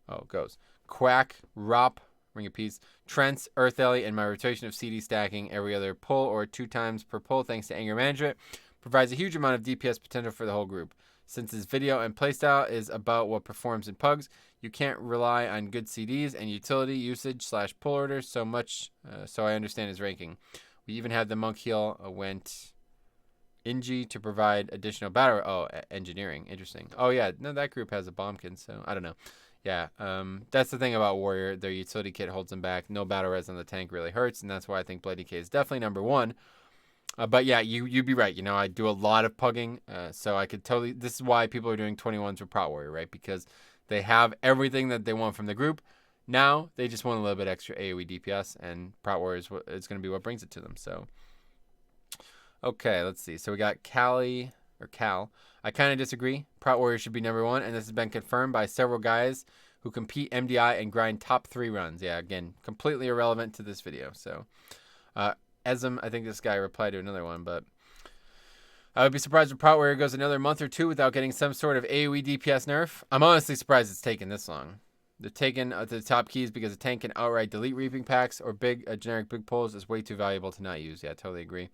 Oh, it goes. Quack, Rop, Ring of Peace, Trent's, Earth Ellie, and my rotation of CD stacking every other pull or 2 times per pull thanks to Anger Management provides a huge amount of DPS potential for the whole group. Since his video and playstyle is about what performs in pugs, you can't rely on good CDs and utility usage / pull orders so much, so I understand his ranking. We even had the monk heal went Ingi to provide additional battle. Oh, engineering. Interesting. Oh, yeah. No, that group has a bombkin, so I don't know. Yeah, that's the thing about Warrior. Their utility kit holds them back. No battle res on the tank really hurts, and that's why I think Bloody K is definitely number one. But yeah, you'd be right. You know, I do a lot of pugging, so I could totally. This is why people are doing 21s with Prot Warrior, right? Because they have everything that they want from the group. Now they just want a little bit extra AoE DPS, and Prot Warrior is going to be what brings it to them. So, okay, let's see. So we got Cal. I kind of disagree. Prot Warrior should be number one, and this has been confirmed by several guys who compete MDI and grind top 3 runs. Yeah, again, completely irrelevant to this video. So, Esm, I think this guy replied to another one, but I would be surprised if Prot Warrior goes another month or 2 without getting some sort of AoE DPS nerf. I'm honestly surprised it's taken this long. They're taken to the top keys because a tank can outright delete reaping packs or generic big pulls is way too valuable to not use. Yeah, I totally agree.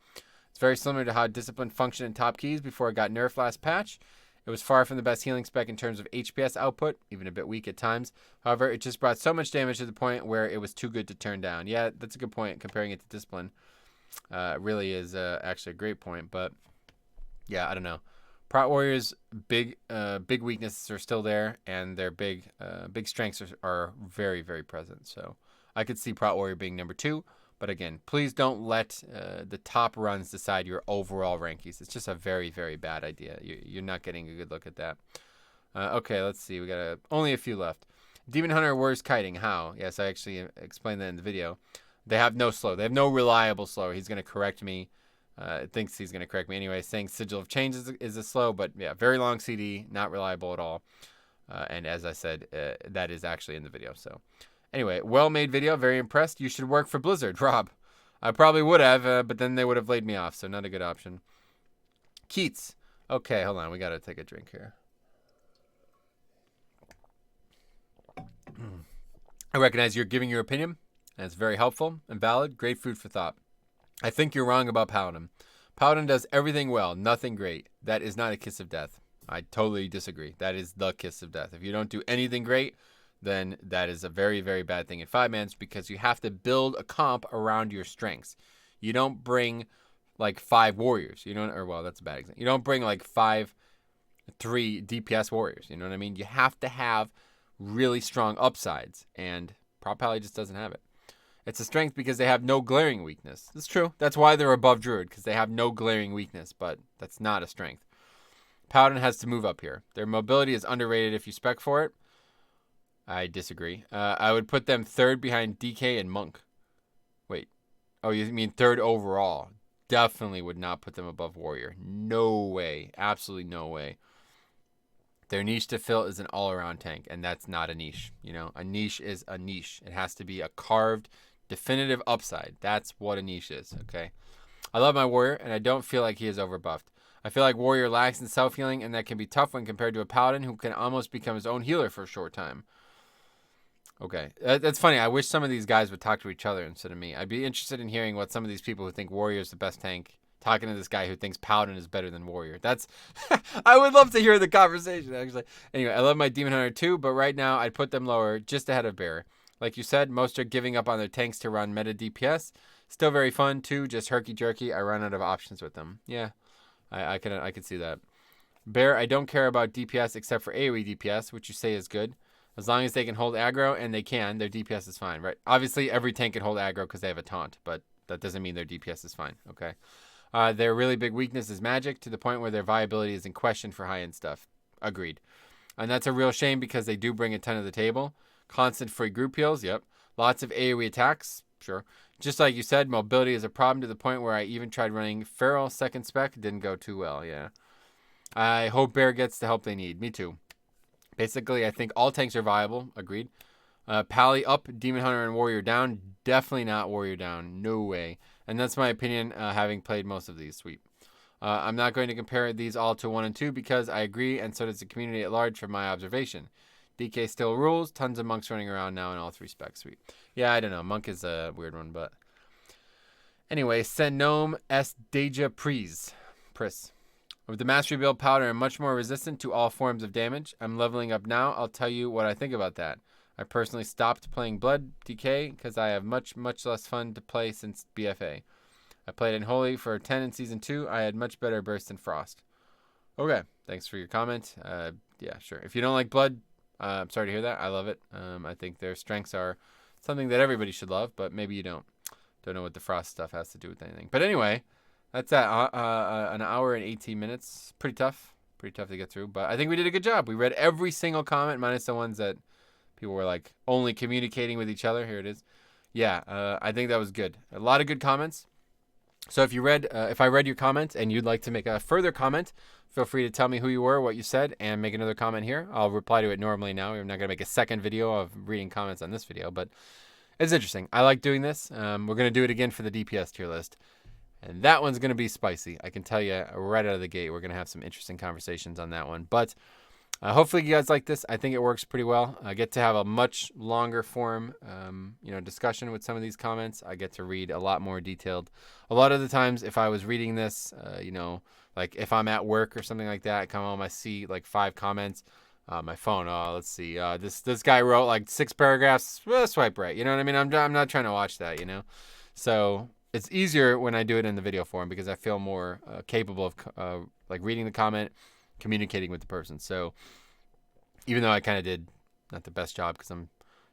It's very similar to how Discipline functioned in top keys before it got nerfed last patch. It was far from the best healing spec in terms of HPS output, even a bit weak at times. However, it just brought so much damage to the point where it was too good to turn down. Yeah, that's a good point comparing it to Discipline. Really is actually a great point, but yeah, I don't know. Prot Warrior's big weaknesses are still there, and their big strengths are very, very present. So I could see Prot Warrior being number 2, but again, please don't let the top runs decide your overall rankings. It's just a very, very bad idea. You're not getting a good look at that. Okay, let's see. We got only a few left. Demon Hunter Warrior's kiting. How? Yes, I actually explained that in the video. They have no slow. They have no reliable slow. He's going to correct me. Thinks he's going to correct me anyway, saying Sigil of Change is a slow, but yeah, very long CD, not reliable at all. And as I said, that is actually in the video. So anyway, well-made video. Very impressed. You should work for Blizzard, Rob. I probably would have, but then they would have laid me off, so not a good option. Keats. Okay, hold on. We got to take a drink here. I recognize you're giving your opinion. And it's very helpful and valid. Great food for thought. I think you're wrong about Paladin. Paladin does everything well, nothing great. That is not a kiss of death. I totally disagree. That is the kiss of death. If you don't do anything great, then that is a very, very bad thing in 5-mans because you have to build a comp around your strengths. You don't bring like 5 warriors. You don't, or well, that's a bad example. You don't bring like 3 DPS warriors. You know what I mean? You have to have really strong upsides, and Prot Pally just doesn't have it. It's a strength because they have no glaring weakness. That's true. That's why they're above Druid, because they have no glaring weakness, but that's not a strength. Paladin has to move up here. Their mobility is underrated if you spec for it. I disagree. I would put them 3rd behind DK and Monk. Wait. Oh, you mean 3rd overall. Definitely would not put them above Warrior. No way. Absolutely no way. Their niche to fill is an all-around tank, and that's not a niche. You know, a niche is a niche. It has to be a carved, definitive upside. That's what a niche is, okay? I love my Warrior, and I don't feel like he is overbuffed. I feel like Warrior lacks in self-healing, and that can be tough when compared to a Paladin who can almost become his own healer for a short time. Okay, that's funny. I wish some of these guys would talk to each other instead of me. I'd be interested in hearing what some of these people who think Warrior is the best tank, talking to this guy who thinks Paladin is better than Warrior. That's, I would love to hear the conversation, actually. Anyway, I love my Demon Hunter too, but right now I'd put them lower, just ahead of Bear. Like you said, most are giving up on their tanks to run meta DPS. Still very fun too, just herky-jerky. I run out of options with them. Yeah, I could see that. Bear, I don't care about DPS except for AoE DPS, which you say is good. As long as they can hold aggro, and they can, their DPS is fine, right? Obviously, every tank can hold aggro because they have a taunt, but that doesn't mean their DPS is fine, okay? Their really big weakness is magic, to the point where their viability is in question for high-end stuff. Agreed. And that's a real shame because they do bring a ton to the table. Constant free group heals, yep. Lots of AoE attacks, sure. Just like you said, mobility is a problem to the point where I even tried running Feral 2nd spec. Didn't go too well, yeah. I hope Bear gets the help they need. Me too. Basically, I think all tanks are viable. Agreed. Pally up, Demon Hunter and Warrior down. Definitely not Warrior down. No way. And that's my opinion, having played most of these. Sweet. I'm not going to compare these all to 1 and 2 because I agree, and so does the community at large from my observation. DK still rules. Tons of monks running around now in all 3 specs. Sweet. Yeah, I don't know. Monk is a weird one, but... Anyway, Send Gnome S. Deja Pris. With the Mastery build, Paladin are much more resistant to all forms of damage. I'm leveling up now. I'll tell you what I think about that. I personally stopped playing Blood DK because I have much less fun to play since BFA. I played in Holy for 10 in Season 2. I had much better burst than Frost. Okay, thanks for your comment. Yeah, sure. If you don't like Blood, I'm sorry to hear that. I love it. I think their strengths are something that everybody should love, but maybe you don't. Don't know what the Frost stuff has to do with anything. But anyway, that's that. An hour and 18 minutes. Pretty tough. Pretty tough to get through. But I think we did a good job. We read every single comment, minus the ones that people were like only communicating with each other. Here it is. Yeah, I think that was good. A lot of good comments. So if I read your comment and you'd like to make a further comment, feel free to tell me who you were, what you said, and make another comment here. I'll reply to it normally now. We're not going to make a second video of reading comments on this video, but it's interesting. I like doing this. We're going to do it again for the DPS tier list. And that one's going to be spicy. I can tell you right out of the gate, we're going to have some interesting conversations on that one. But hopefully you guys like this. I think it works pretty well. I get to have a much longer form, discussion with some of these comments. I get to read a lot more detailed. A lot of the times, if I was reading this, like if I'm at work or something like that, I come home, I see like 5 comments. My phone, let's see. This guy wrote like 6 paragraphs. Well, swipe right. You know what I mean? I'm not trying to watch that, So it's easier when I do it in the video form because I feel more capable of like reading the comment, communicating with the person. So even though I kind of did not the best job because I'm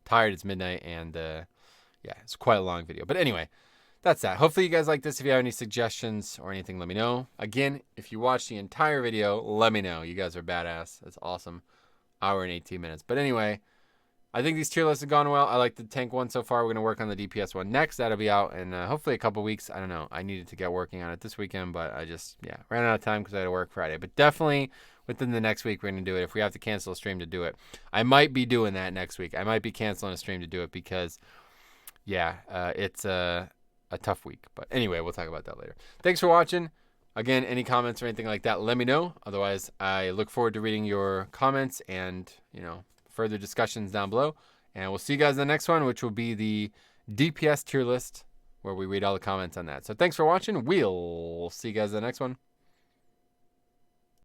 tired, it's midnight, and yeah, it's quite a long video. But anyway, that's that. Hopefully you guys like this. If you have any suggestions or anything, let me know. Again, if you watch the entire video, let me know. You guys are badass. That's awesome. Hour and 18 minutes. But anyway, I think these tier lists have gone well. I like the tank one so far. We're going to work on the DPS one next. That'll be out in hopefully a couple weeks. I don't know. I needed to get working on it this weekend, but I just, ran out of time because I had to work Friday. But definitely within the next week, we're going to do it. If we have to cancel a stream to do it, I might be doing that next week. I might be canceling a stream to do it because, it's a tough week. But anyway, we'll talk about that later. Thanks for watching. Again, any comments or anything like that, let me know. Otherwise, I look forward to reading your comments and, further discussions down below. And we'll see you guys in the next one, which will be the DPS tier list, where we read all the comments on that. So thanks for watching. We'll see you guys in the next one.